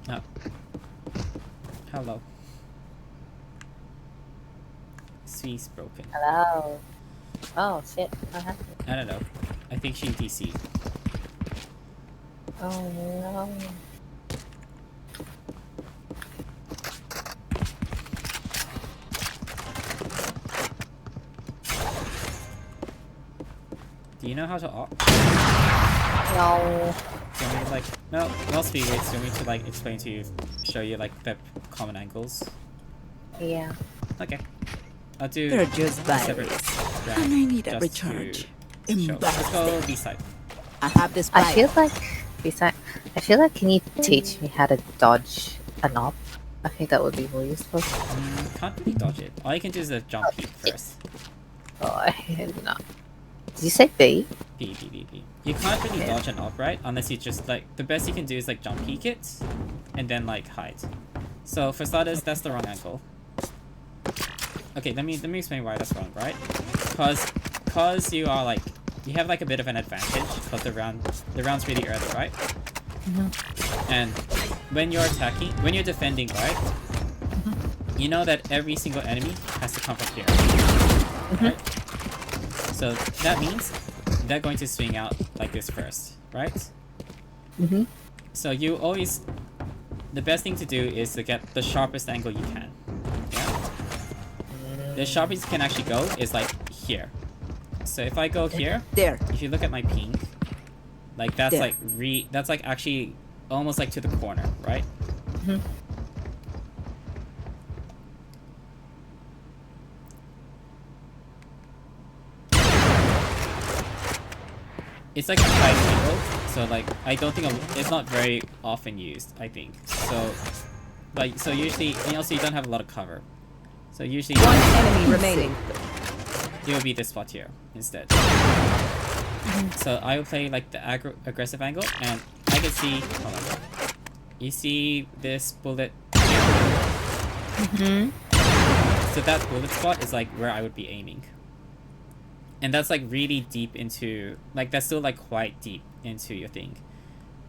Oh. Hello. Sweet's broken. Hello. Oh shit. What happened? I don't know. I think she DC'd. Oh no. Do you know how to op? No. Do you want me to like no whilst we wait, do you want me to like explain to you, show you like the common angles? Yeah. Okay. I'll do They're just a separate batteries. round And I need a just recharge. to show. Let's go B side. I have this I pipe. feel like I feel like can you teach me how to dodge an op? I think that would be more useful. Can't really dodge it. All you can do is jump peek first. Oh, I did not. Did you say B? B. You can't really dodge an op, right? Unless you just like the best you can do is like jump peek it, and then like hide. So for starters, that's the wrong angle. Okay, let me explain why that's wrong, right? Cause you are like you have like a bit of an advantage because the round's really early, right? And when you're attacking, when you're defending, right? You know that every single enemy has to come from here, right? So that means they're going to swing out like this first, right? So you always, the best thing to do is to get the sharpest angle you can. The sharpest you can actually go is like here. So if I go here, There. if you look at my ping, like that's There. like that's like actually almost like to the corner, right? It's like a tight angle, so like I don't think it's not very often used. I think so. Like so usually, and also you don't have a lot of cover, so usually One enemy remaining. it would be this spot here instead. So I will play like the aggressive angle, and I can see. Hold on. You see this bullet here? So that bullet spot is like where I would be aiming. And that's like really deep into, like that's still like quite deep into your thing.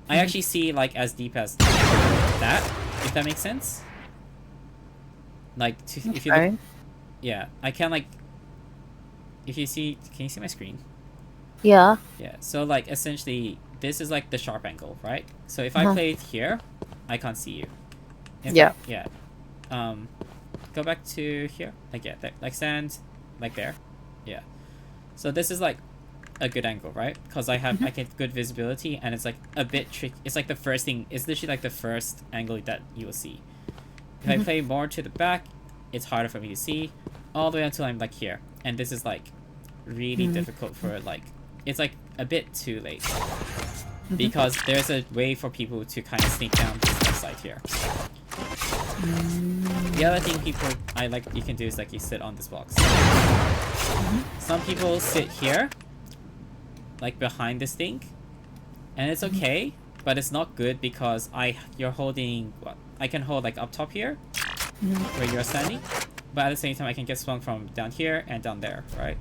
I actually see like as deep as that, if that makes sense. Like if you look, yeah, I can like, if you see, can you see my screen? Yeah. Yeah, so like essentially this is like the sharp angle, right? So if I play it here, I can't see you. Yeah. Yeah. Go back to here, like yeah, like stand, like there, yeah. So this is like a good angle, right? Because I get good visibility, and it's like a bit tricky. It's like the first thing. It's literally like the first angle that you will see. If I play more to the back, it's harder for me to see, all the way until I'm like here, and this is like really difficult for like. It's like a bit too late because there's a way for people to kind of sneak down this side here. The other thing you can do is like you sit on this box. Some people sit here, like behind this thing, and it's okay, but it's not good because you're holding I can hold like up top here, where you're standing, but at the same time I can get swung from down here and down there, right?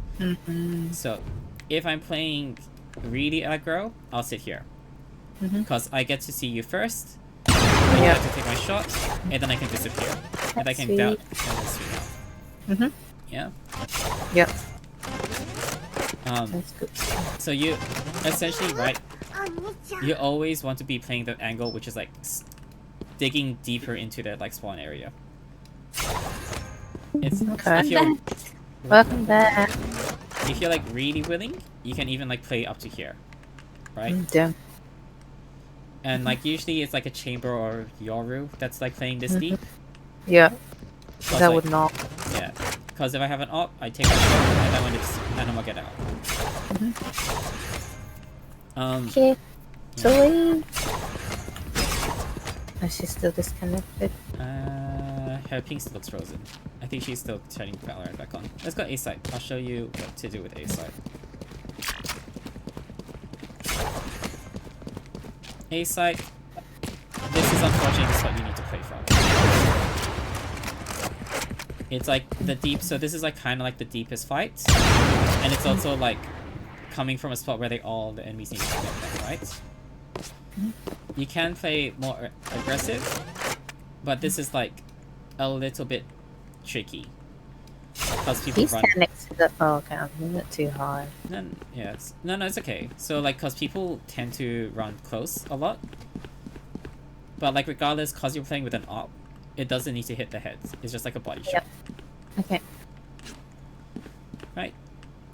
So if I'm playing really aggro, I'll sit here because I get to see you first. I have to take my shot, and then I can disappear, and I can down and then swing out. Yeah. Yep. That's good. So you essentially, right? You always want to be playing the angle, which is like digging deeper into the like spawn area. It's Okay. Welcome back. if you're like really willing, you can even like play up to here, right? Damn. And like usually it's like a chamber or Yoru that's like playing this deep. Yeah. So That it's would not. Yeah, because if I have an op, I take a shot, and then when it's I'll get out. Okay. So is she still disconnected? Her ping still looks frozen. I think she's still turning Valorant back on. Let's go A side. I'll show you what to do with A side. A side. This is unfortunately the spot you need to play from. It's like the deep, so this is like kind of like the deepest fight, and it's also like coming from a spot where all the enemies need to get them, right? You can play more aggressive, but this is like a little bit tricky because people He's run. next to the. Oh, okay. I'm moving it too high. Yeah, no, it's okay. So like, cause people tend to run close a lot, but like regardless, cause you're playing with an op, it doesn't need to hit the heads. It's just like a body shot. Okay. Right.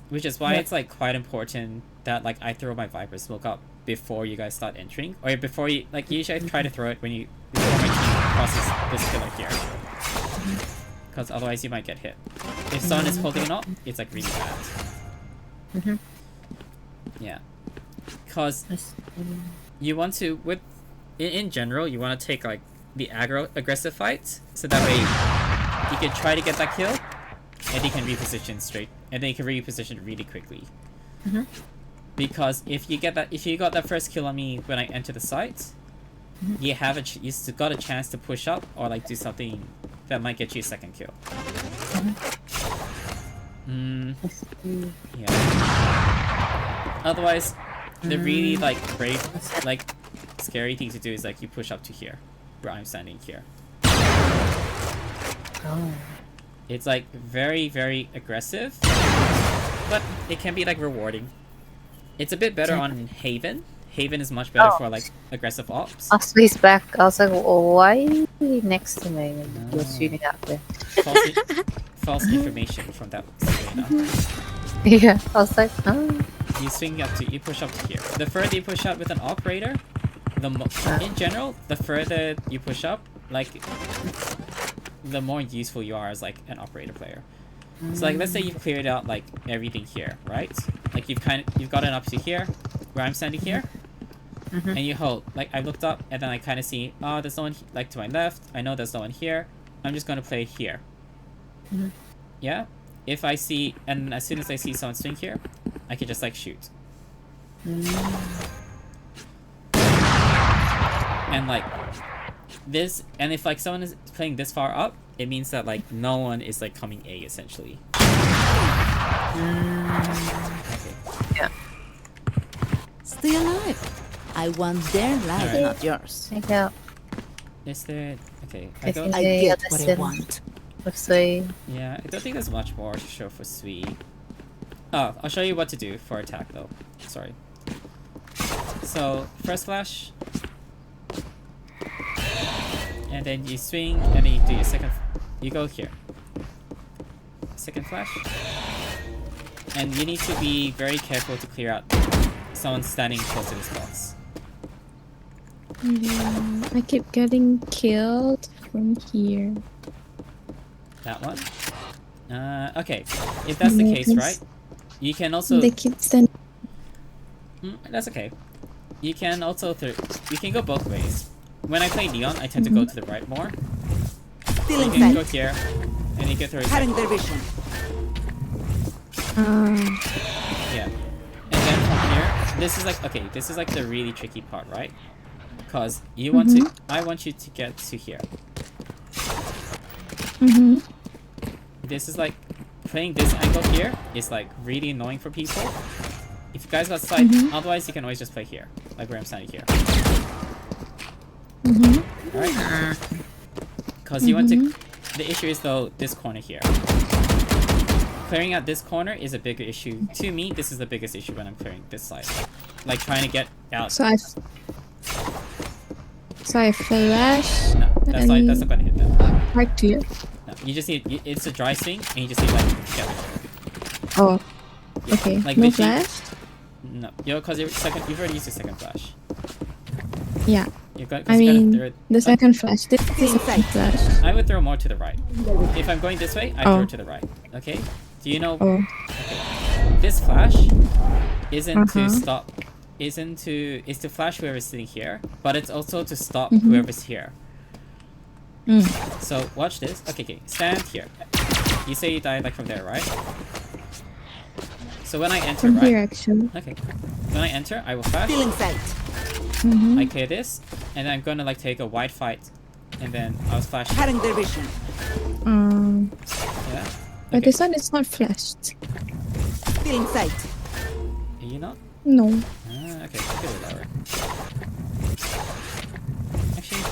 Which is why it's like quite important that like I throw my Viper Smoke up before you guys start entering, or before you like. Usually I try to throw it when before my team crosses this pillar here, because otherwise you might get hit. If someone is holding an op, it's like really bad. Yeah, because you want to in general you want to take like the aggressive fights, so that way you can try to get that kill, and you can reposition straight, and then you can reposition really quickly. Because if you got that first kill on me when I enter the site, you have you still got a chance to push up or like do something that might get you a second kill. Yeah. Otherwise, the really like brave, like scary thing to do is like you push up to here, where I'm standing here. Oh. It's like very, very aggressive, but it can be like rewarding. It's a bit better on Haven. Haven is much better for like aggressive ops. Oh, so he's back. I was like, why are you next to me when you're shooting out there? false information from that Reyna. Yeah, I was like, oh. You swing up to, you push up to here. The further you push up with an operator, in general, the further you push up, like, the more useful you are as like an operator player. So like, let's say you've cleared out like everything here, right? Like you've gotten up to here, where I'm standing here, and you hold. Like I looked up, and then I kind of see, oh, there's no one like to my left. I know there's no one here. I'm just gonna play here. Yeah. If I see, and as soon as I see someone swing here, I can just like shoot. And like this, and if like someone is playing this far up, it means that like no one is like coming A essentially. Okay. Yeah. Stay alive. I want their life, Alright. not yours. Thank you. Is there? Okay. I think I the get other what I sin want. looks like Yeah, I don't think there's much more to show for Sui. Oh, I'll show you what to do for attack though. Sorry. So first flash, and then you swing, and then you do your second. You go here. Second flash, and you need to be very careful to clear out someone standing close to this box. Yeah, I keep getting killed from here. That one. Okay. If that's the case, right? You can also. They keep standing. That's okay. You can also you can go both ways. When I play Neon, I tend to go to the right more. Still You can go inside. here, and you can throw it. Cutting their vision. Yeah. And then from here, this is like okay. This is like the really tricky part, right? Because you want to. I want you to get to here. This is like playing this angle here is like really annoying for people. If you guys got sight, otherwise you can always just play here, like where I'm standing here. Alright? Because you want to. The issue is though this corner here. Clearing out this corner is a bigger issue. To me, this is the biggest issue when I'm clearing this side. Like trying to get out. So I flash. No, that's not gonna hit them. Right here. No, you just need. It's a dry swing, and you just need like get it. Oh. Okay. Like No literally- flash. No, because you've already used your second flash. Yeah. You've got. I you gotta mean, throw it- the second flash. This is the second flash. I would throw more to the right. If I'm going this way, I throw to the right. Okay? Do you know Oh. this flash isn't to Uh-huh. stop is to flash whoever's sitting here, but it's also to stop whoever's here. So watch this. Okay, stand here. You say you died like from there, right? So when I enter, From right? here, actually. Okay. When I enter, I will flash. Still inside. I clear this, and then I'm gonna like take a wide fight, and then I'll flash. Cutting their vision. Yeah. But Okay. this one is not flashed. Still inside. Are you not? No. Okay, a bit lower. Actually,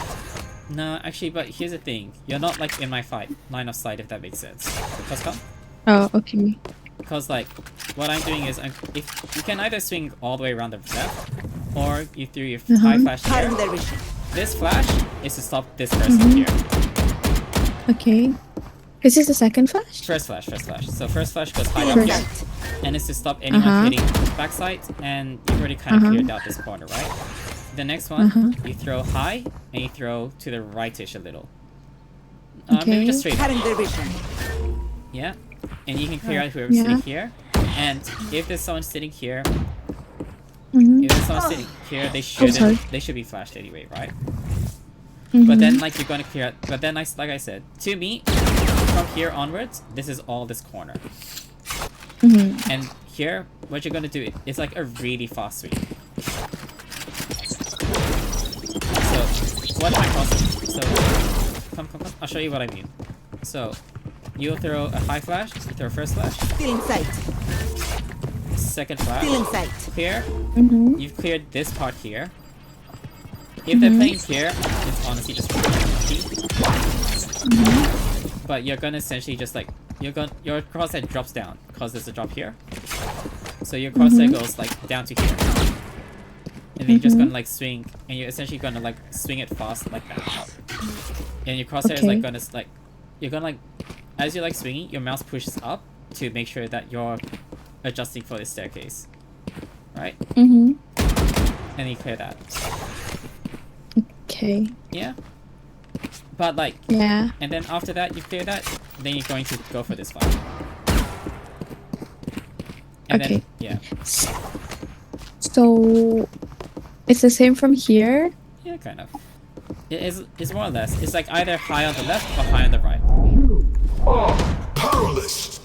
no, actually, but here's the thing. You're not like in my line of sight, if that makes sense. Because come? Oh, okay. Because like, what I'm doing is, if you can either swing all the way around the left, or you threw your high flash Cutting here. their vision. This flash is to stop this person here. Okay. Is this the second flash? First flash. So first flash goes high Still up here, inside. and it's to stop anyone hitting backside, and you've already kind of cleared out this corner, right? The next one, you throw high, and you throw to the rightish a little. Maybe just straight up. Cutting their vision. Yeah, and you can clear out whoever's sitting here. And if there's someone sitting here, if there's someone sitting here, they should be flashed anyway, right? But then like you're gonna clear out. But then like I said, to me, from here onwards, this is all this corner. And here, what you're gonna do is like a really fast sweep. So what am I crossing? So come. I'll show you what I mean. So you'll throw a high flash, you throw first flash, Still inside. second flash, Still inside. clear. You've cleared this part here. If they're playing here, it's honestly just but you're gonna essentially just like your crosshair drops down because there's a drop here. So your crosshair goes like down to here. And then you're just gonna like swing, and you're essentially gonna like swing it fast like that. And your crosshair is like gonna like you're gonna like as you're like swinging, your mouse pushes up to make sure that you're adjusting for the staircase, right? Mm-hmm. And you clear that. Okay. Yeah. But like, Yeah. and then after that you clear that, then you're going to go for this flash. And Okay. then, yeah. So it's the same from here. Yeah, kind of. It's more or less. It's like either high on the left or high on the right. Powerless.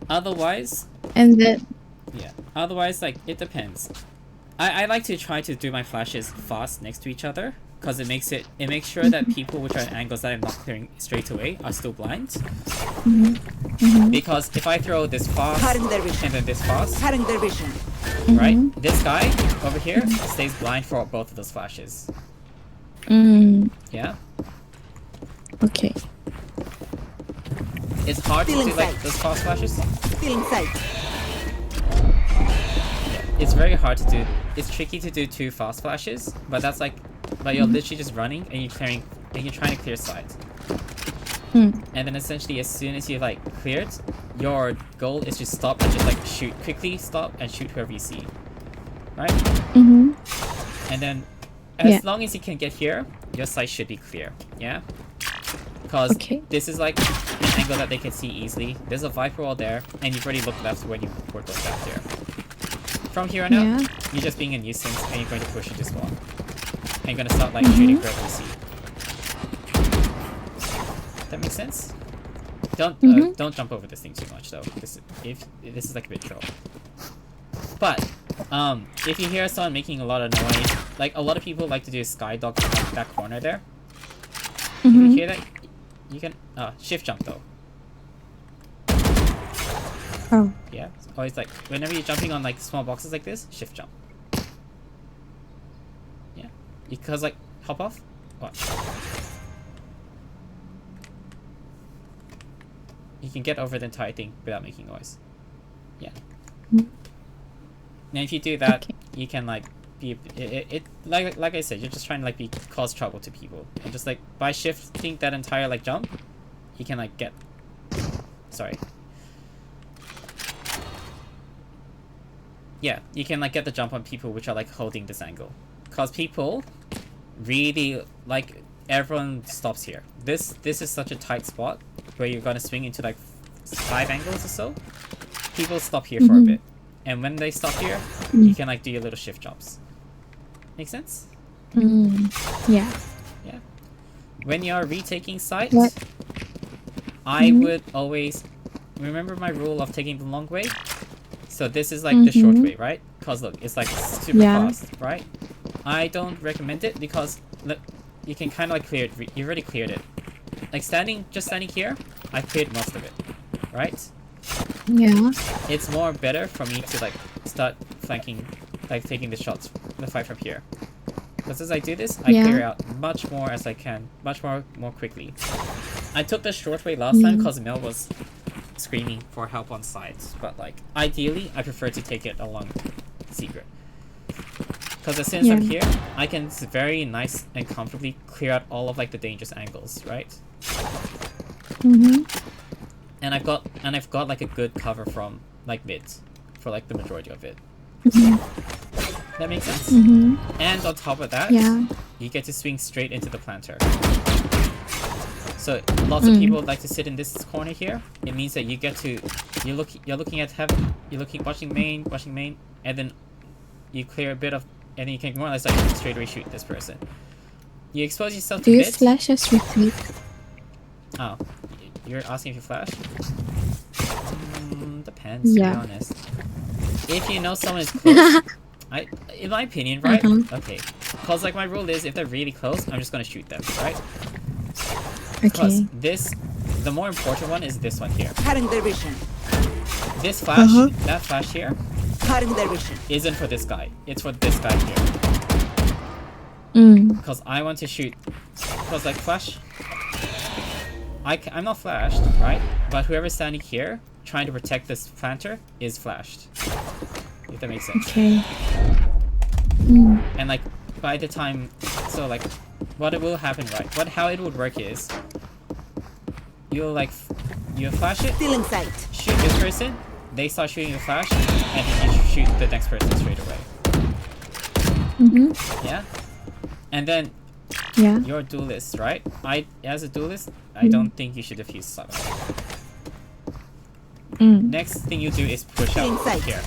Otherwise, And then yeah. Otherwise, like, it depends. I like to try to do my flashes fast next to each other, because it makes sure that people which are at angles that I'm not clearing straight away are still blind. Because if I throw this fast Cutting their vision. and then this fast, Cutting their vision. right? This guy over here stays blind for both of those flashes. Yeah? okay. It's hard to Feeling do like sight. those fast flashes. Feeling sight. It's very hard to do. It's tricky to do 2 fast flashes, but that's like, but you're literally just running and you're trying to clear sight. And then essentially, as soon as you like cleared, your goal is to stop and just like shoot quickly, stop and shoot whoever you see, right? And then, as long as you can get here, your sight should be clear. Yeah, because Okay. this is like an angle that they can see easily. There's a Viper wall there, and you've already looked left when you were going back there. From here on out, Yeah. you're just being a nuisance, and you're going to push into this wall. And you're gonna start like shooting whoever you see. That makes sense? Don't jump over this thing too much though. This is like a bit troll. But if you hear someone making a lot of noise, like a lot of people like to do a skydog from like that corner there. If you hear that, you can shift jump though. Oh. Yeah, it's always like whenever you're jumping on like small boxes like this, shift jump. Yeah, because like hop off. Watch. You can get over the entire thing without making noise. Yeah. Now if you do that, Okay. you can like be like I said, you're just trying to like cause trouble to people, and just like by shifting that entire like jump, you can like get. Sorry. Yeah, you can like get the jump on people which are like holding this angle, cause people really like everyone stops here. This is such a tight spot where you're gonna swing into like 5 angles or so. People stop here for a bit, and when they stop here, you can like do your little shift jumps. Make sense? Yeah. Yeah. When you're retaking sight, What? I would always remember my rule of taking the long way. So this is like the short way, right? Cause look, it's like super Yeah. fast, right? I don't recommend it because look, you can kind of like clear it. You already cleared it. Like just standing here, I cleared most of it, right? Yeah. It's more better for me to like start flanking, like taking the shots, the fight from here. Because as I do this, I clear out much more as I can, much more quickly. I took the short way last time because Mel was screaming for help on sides, but like ideally, I prefer to take it along secret. Because as soon as I'm here, I can very nice and comfortably clear out all of like the dangerous angles, right? And I've got like a good cover from like mid for like the majority of it. That makes sense. And on top of that, you get to swing straight into the planter. So lots of people like to sit in this corner here. It means that you get to you're looking at heaven, watching main, and then you clear a bit of, and then you can more or less like straight away shoot this person. You expose yourself to Do you mid. flash as retreat? Oh, you're asking if you flash? Depends, to be honest. If you know someone is close, in my opinion, right? Okay, cause like my rule is if they're really close, I'm just gonna shoot them, right? Because the more important one is this one here. Cutting their vision. This flash, that flash here, Cutting their vision. isn't for this guy. It's for this guy here. Because I want to shoot. Because like flash, I'm not flashed, right? But whoever's standing here trying to protect this planter is flashed. If that makes sense. Okay. And like by the time, so like what it will happen, right? How it would work is you'll like You flash it, Still in sight. shoot this person, they start shooting the flash, and then you shoot the next person straight away. Yeah? And then Yeah. you're a duelist, right? As a duelist, I don't think you should defuse side. Next thing you do is push out Inside. here.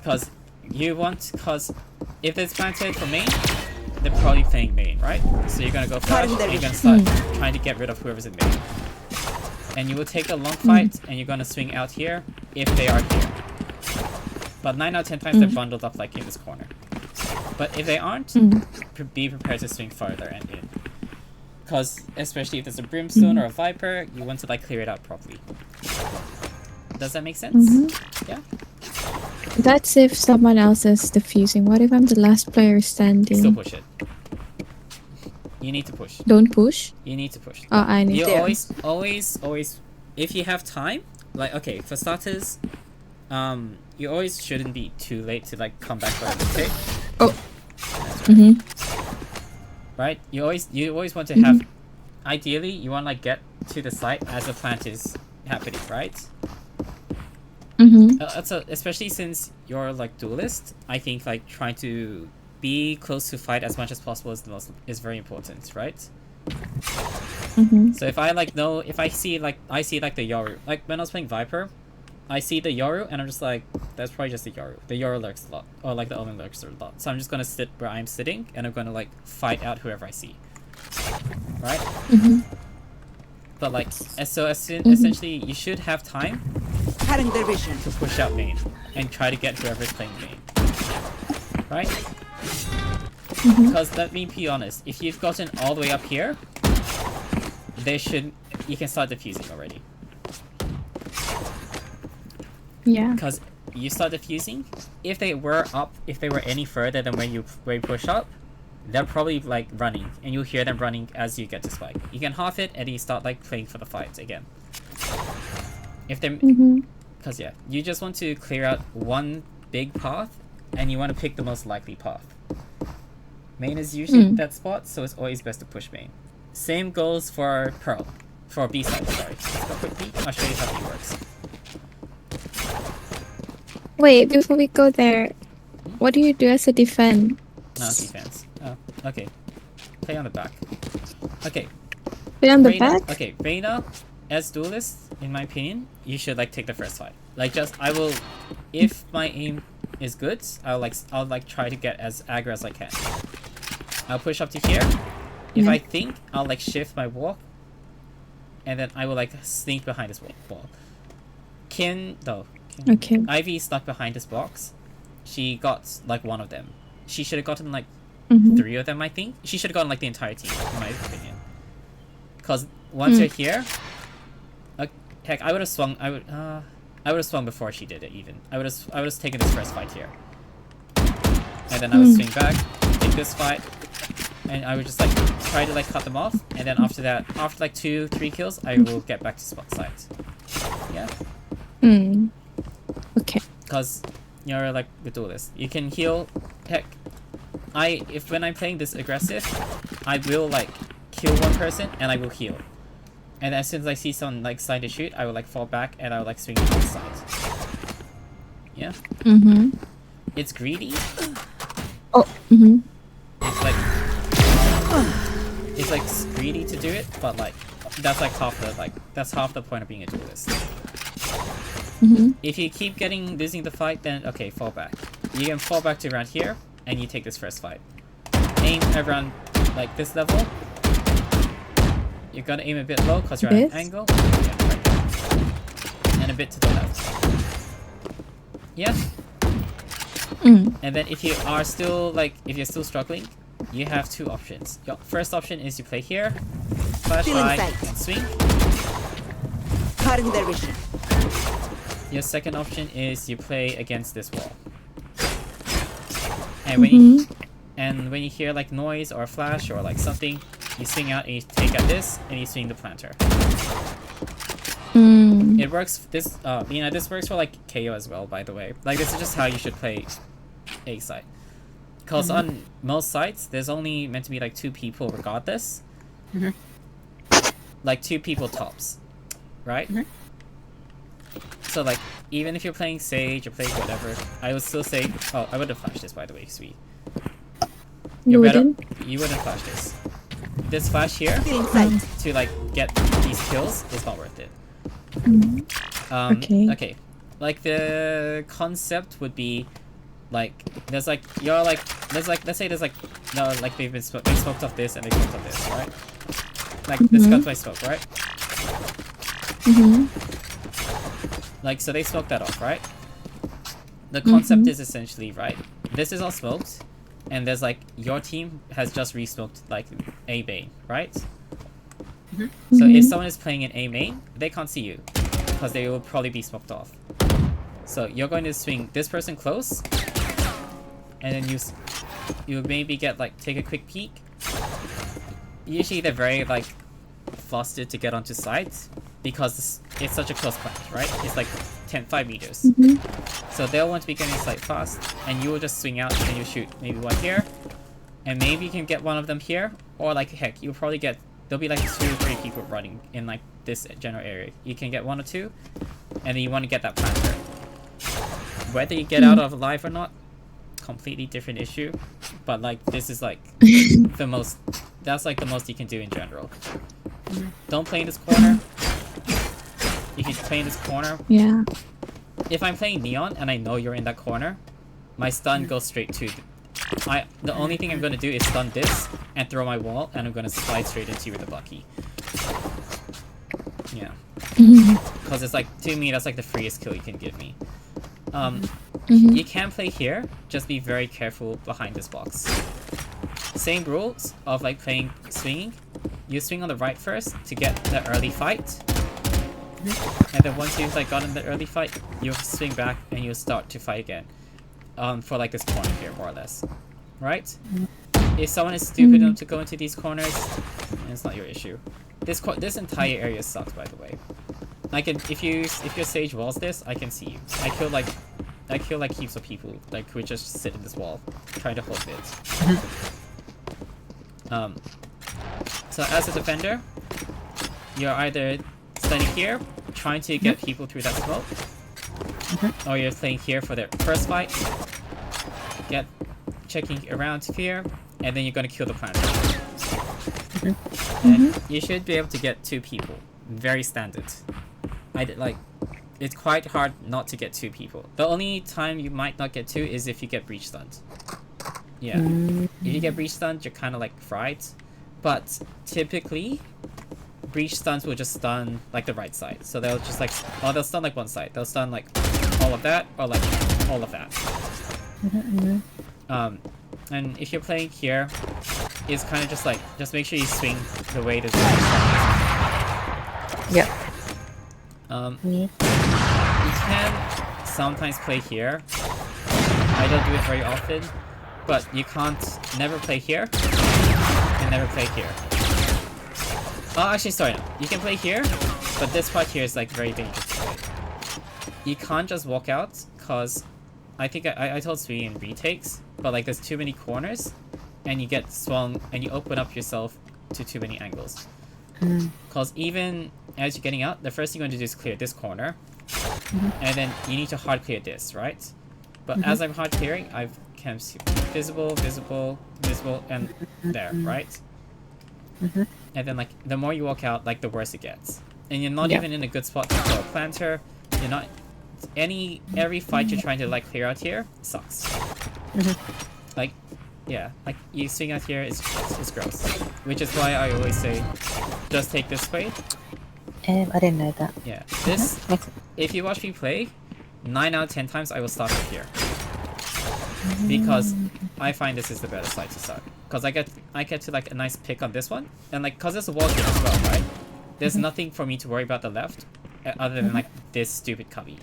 Because if it's planted for main, they're probably playing main, right? So you're gonna go flash Cutting the and you're gonna start trying to get rid of whoever's in main. And you will take a long fight and you're gonna swing out here if they are here. But 9 out of 10 times they're bundled up like in this corner. But if they aren't, be prepared to swing farther and in. Because especially if there's a brimstone or a viper, you want to like clear it out properly. Does that make sense? Yeah? That's if someone else is defusing. What if I'm the last player standing? Still push it. You need to push. Don't push. You need to push. Oh, I need You to. always, if you have time, like, okay, for starters, you always shouldn't be too late to, like, come back for a retake. Oh. Right? You always want to have, ideally, you want to, like, get to the site as the plant is happening, right? Especially since you're, like, duelist, I think, like, trying to be close to fight as much as possible is very important, right? So if I see the Yoru, like when I was playing Viper, I see the Yoru and I'm just like, that's probably just the Yoru. The Yoru lurks a lot, or like the Omen lurks a lot. So I'm just gonna sit where I'm sitting and I'm gonna like fight out whoever I see, right? But like, essentially, you should have time Cutting their vision. to push out main and try to get whoever's playing main, right? Because let me be honest, if you've gotten all the way up here, you can start defusing already. Yeah. Because you start defusing, if they were any further than where you push up, they're probably like running, and you'll hear them running as you get to spike. You can half it and you start like playing for the fight again. If they, because yeah, you just want to clear out one big path, and you want to pick the most likely path. Main is usually that spot, so it's always best to push main. Same goes for Pearl. For B side, sorry. Let's go quickly. I'll show you how B works. Wait, before we go there, what do you do as a defense? No, defense. Oh, okay. Play on the back. Okay. Play on the Reyna, back? okay, Reyna, as duelist, in my opinion, you should like take the first fight. Like if my aim is good, I'll try to get as aggro as I can. I'll push up to here. If I think, I'll like shift my walk, and then I will like sneak behind this wall. Okay. Ivy stuck behind this box. She got like one of them. She should have gotten like 3 of them, I think. She should have gotten like the entire team, in my opinion. Because once you're here, heck, I would have swung. I would have swung before she did it. Even I would have taken this first fight here, and then I would swing back, take this fight, and I would just like try to like cut them off. And then after that, after like 2-3 kills, I will get back to spot site. Yeah. Okay. Because you're like the duelist. You can heal. Heck, when I'm playing this aggressive, I will like kill one person and I will heal. And as soon as I see someone like starting to shoot, I will like fall back and I will like swing to the side. Yeah. It's greedy. Oh. It's like greedy to do it, but like that's half the point of being a duelist. If you keep losing the fight, then okay, fall back. You can fall back to around here, and you take this first fight. Aim around like this level. You're gonna aim a bit low because you're at an angle. Yeah, right there. And a bit to the left. Yeah. And then if you're still struggling, you have 2 options. Your first option is you play here, flash high, and swing. Cutting their vision. Your second option is you play against this wall. And when you hear like noise or a flash or like something, you swing out and you take out this and you swing the planter. It works this works for like KO as well, by the way. Like this is just how you should play A side. Because on most sites there's only meant to be like 2 people regardless. like 2 people tops, right? So like even if you're playing Sage or playing whatever, I would still say, oh, I wouldn't flash this by the way, sweet. You better, wouldn't? you wouldn't flash this. This flash here Feeling sight. to like get these kills is not worth it. Okay. Okay. Like the concept would be like there's like you're like there's like let's say there's like no like they smoked off this and they smoked off this, right? Like this got my smoke, right? Like so they smoked that off, right? The concept is essentially right. This is all smoked, and there's like your team has just re-smoked like A main, right? So if someone is playing in A main, they can't see you because they will probably be smoked off. So you're going to swing this person close, and then you maybe get like take a quick peek. Usually they're very like flustered to get onto sides because it's such a close plant, right? It's like 5 meters. So they'll want to be getting sight fast, and you will just swing out and you shoot maybe one here, and maybe you can get one of them here, or like heck, you'll probably get there'll be like 2 or 3 people running in like this general area. You can get 1 or 2, and then you want to get that planter. Whether you get out of alive or not, completely different issue. But like this is like the most. That's like the most you can do in general. Don't play in this corner. If you play in this corner, Yeah. if I'm playing Neon and I know you're in that corner, my stun goes straight to. The only thing I'm gonna do is stun this and throw my wall, and I'm gonna slide straight into you with a Bucky. Yeah. Because it's like, to me, that's like the freest kill you can give me. You can play here, just be very careful behind this box. Same rules of like playing swinging. You swing on the right first to get the early fight. And then once you've like gotten the early fight, you'll swing back and you'll start to fight again. For like this corner here, more or less. Right? If someone is stupid enough to go into these corners, it's not your issue. This entire area sucks, by the way. I can if your Sage walls this, I can see you. I kill like heaps of people like who just sit in this wall trying to hold it. So as a defender, you're either standing here trying to get people through that smoke, or you're playing here for their first fight, checking around here, and then you're gonna kill the planter. And you should be able to get 2 people. Very standard. It's quite hard not to get 2 people. The only time you might not get 2 is if you get breach stunned. Yeah. If you get breach stunned, you're kind of like fried. But typically, breach stuns will just stun like the right side. So they'll just like, they'll stun like one side. They'll stun like all of that or like all of that. And if you're playing here, it's kind of just like, just make sure you swing the way this is. Yep. You can sometimes play here. I don't do it very often, but you can't never play here and never play here. Oh, actually, sorry, no. You can play here, but this part here is like very dangerous to play. You can't just walk out, cause I think I told Sui in retakes, but like there's too many corners, and you get swung and you open up yourself to too many angles. Cause even as you're getting out, the first thing you want to do is clear this corner, and then you need to hard clear this, right? But as I'm hard clearing, I've can see visible, visible, visible, and there, right? And then like the more you walk out, like the worse it gets, and you're not even in a good spot to throw a planter. You're not every fight you're trying to like clear out here sucks. Like, yeah, like you swing out here is gross, which is why I always say, just take this way. I didn't know that. Yeah, this. If you watch me play, 9 out of 10 times I will start with here, because I find this is the better side to start. Because I get to like a nice pick on this one, and like cause there's a wall here as well, right? There's nothing for me to worry about the left, other than like this stupid cubby.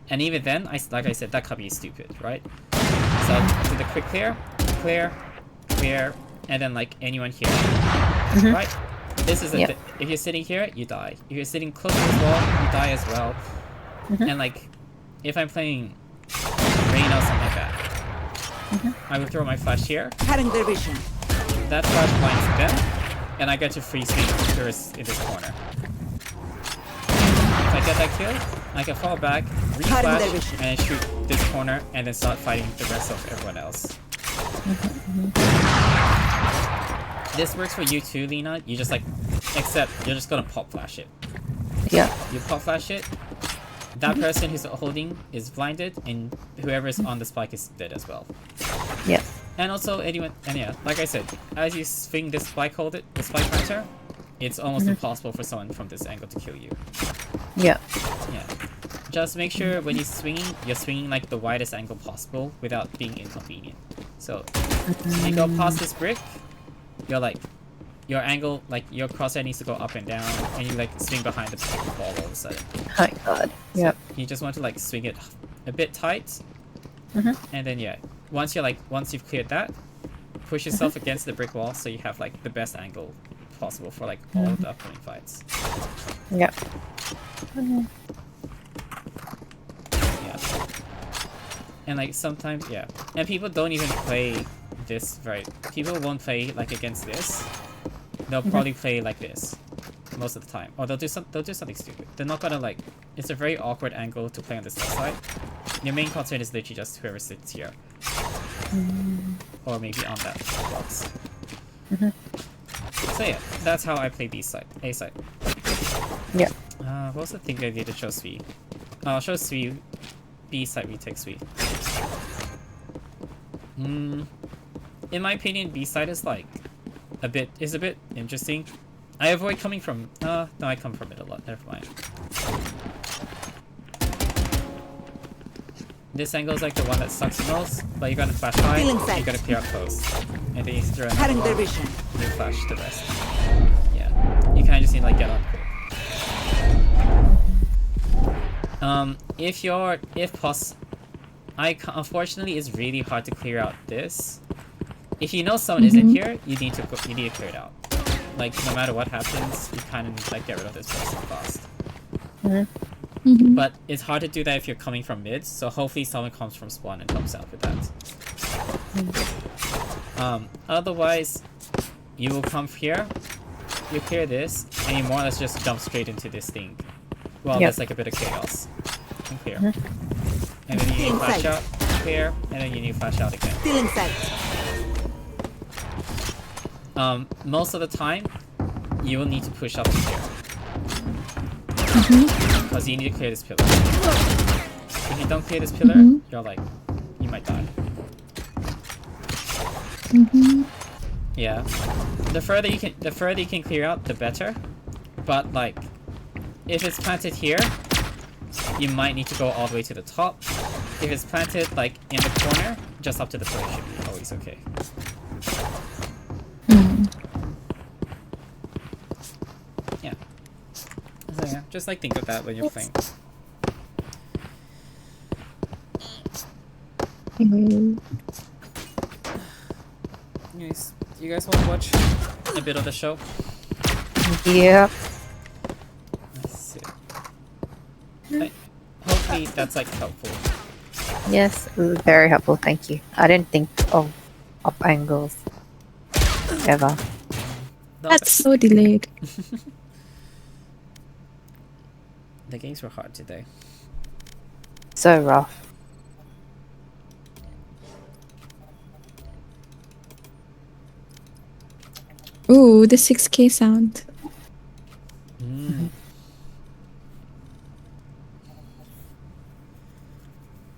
And even then, like I said, that cubby is stupid, right? So do the quick clear, clear, and then like anyone here, right? This is if you're sitting here, you die. If you're sitting close to the wall, you die as well. And like, if I'm playing Reyna or something like that, I would throw my flash here. Cutting their vision. That flash blinds them, and I get to free swing towards in this corner. If I get that kill, I can fall back, reflash, and then shoot this corner, and then start fighting the rest of everyone else. This works for you too, Lena. You just like, except you're just gonna pop flash it. Yeah. You pop flash it. That person who's holding is blinded, and whoever's on the spike is dead as well. Yeah. And also anyone, and yeah, like I said, as you swing this spike, hold it, the spike planter, it's almost impossible for someone from this angle to kill you. Yeah. Yeah. Just make sure when you're swinging like the widest angle possible without being inconvenient. So, when you go past this brick, you're like, your angle, like your crosshair needs to go up and down, and you like swing behind the ball all of a sudden. Oh my god. Yep. You just want to like swing it a bit tight, and then yeah, once you've cleared that, push yourself against the brick wall so you have like the best angle possible for like all of the upcoming fights. Yep. Yeah. And like sometimes, yeah, and people don't even play this people won't play like against this. They'll probably play like this most of the time, or they'll do something stupid. They're not gonna like. It's a very awkward angle to play on this left side. Your main concern is literally just whoever sits here, or maybe on that box. So yeah, that's how I play B side, A side. Yeah. What was the thing I did to show Sui? I'll show Sui. B side retake Sui. In my opinion, B side is like a bit interesting. I avoid coming from no, I come from it a lot. Never mind. This angle is like the one that sucks the most, but you're gonna flash high, you're gonna clear up close, and then you throw another one, you flash the rest. Yeah, you kind of just need to like get on quick. Unfortunately, it's really hard to clear out this. If you know someone isn't here, you need to clear it out. Like no matter what happens, you kind of need to like get rid of this person fast. But it's hard to do that if you're coming from mid, so hopefully someone comes from spawn and helps out with that. Otherwise, you will come here, you clear this, and you more or less just jump straight into this thing. Well, there's like a bit of chaos. And clear. And then you need flash out, clear, and then you need flash out again. Still inside. Most of the time, you will need to push up here. Because you need to clear this pillar. If you don't clear this pillar, you're like, you might die. Yeah. The further you can clear out, the better. But like, if it's planted here, you might need to go all the way to the top. If it's planted like in the corner, just up to the pillar should be always okay. Yeah. So yeah, just like think of that when you're playing. Anyways, do you guys want to watch a bit of the show? Yeah. Let's see. Hopefully that's like helpful. Yes, it was very helpful. Thank you. I didn't think of up angles ever. That's so delayed. The games were hard today. So rough. Ooh, the 6K sound.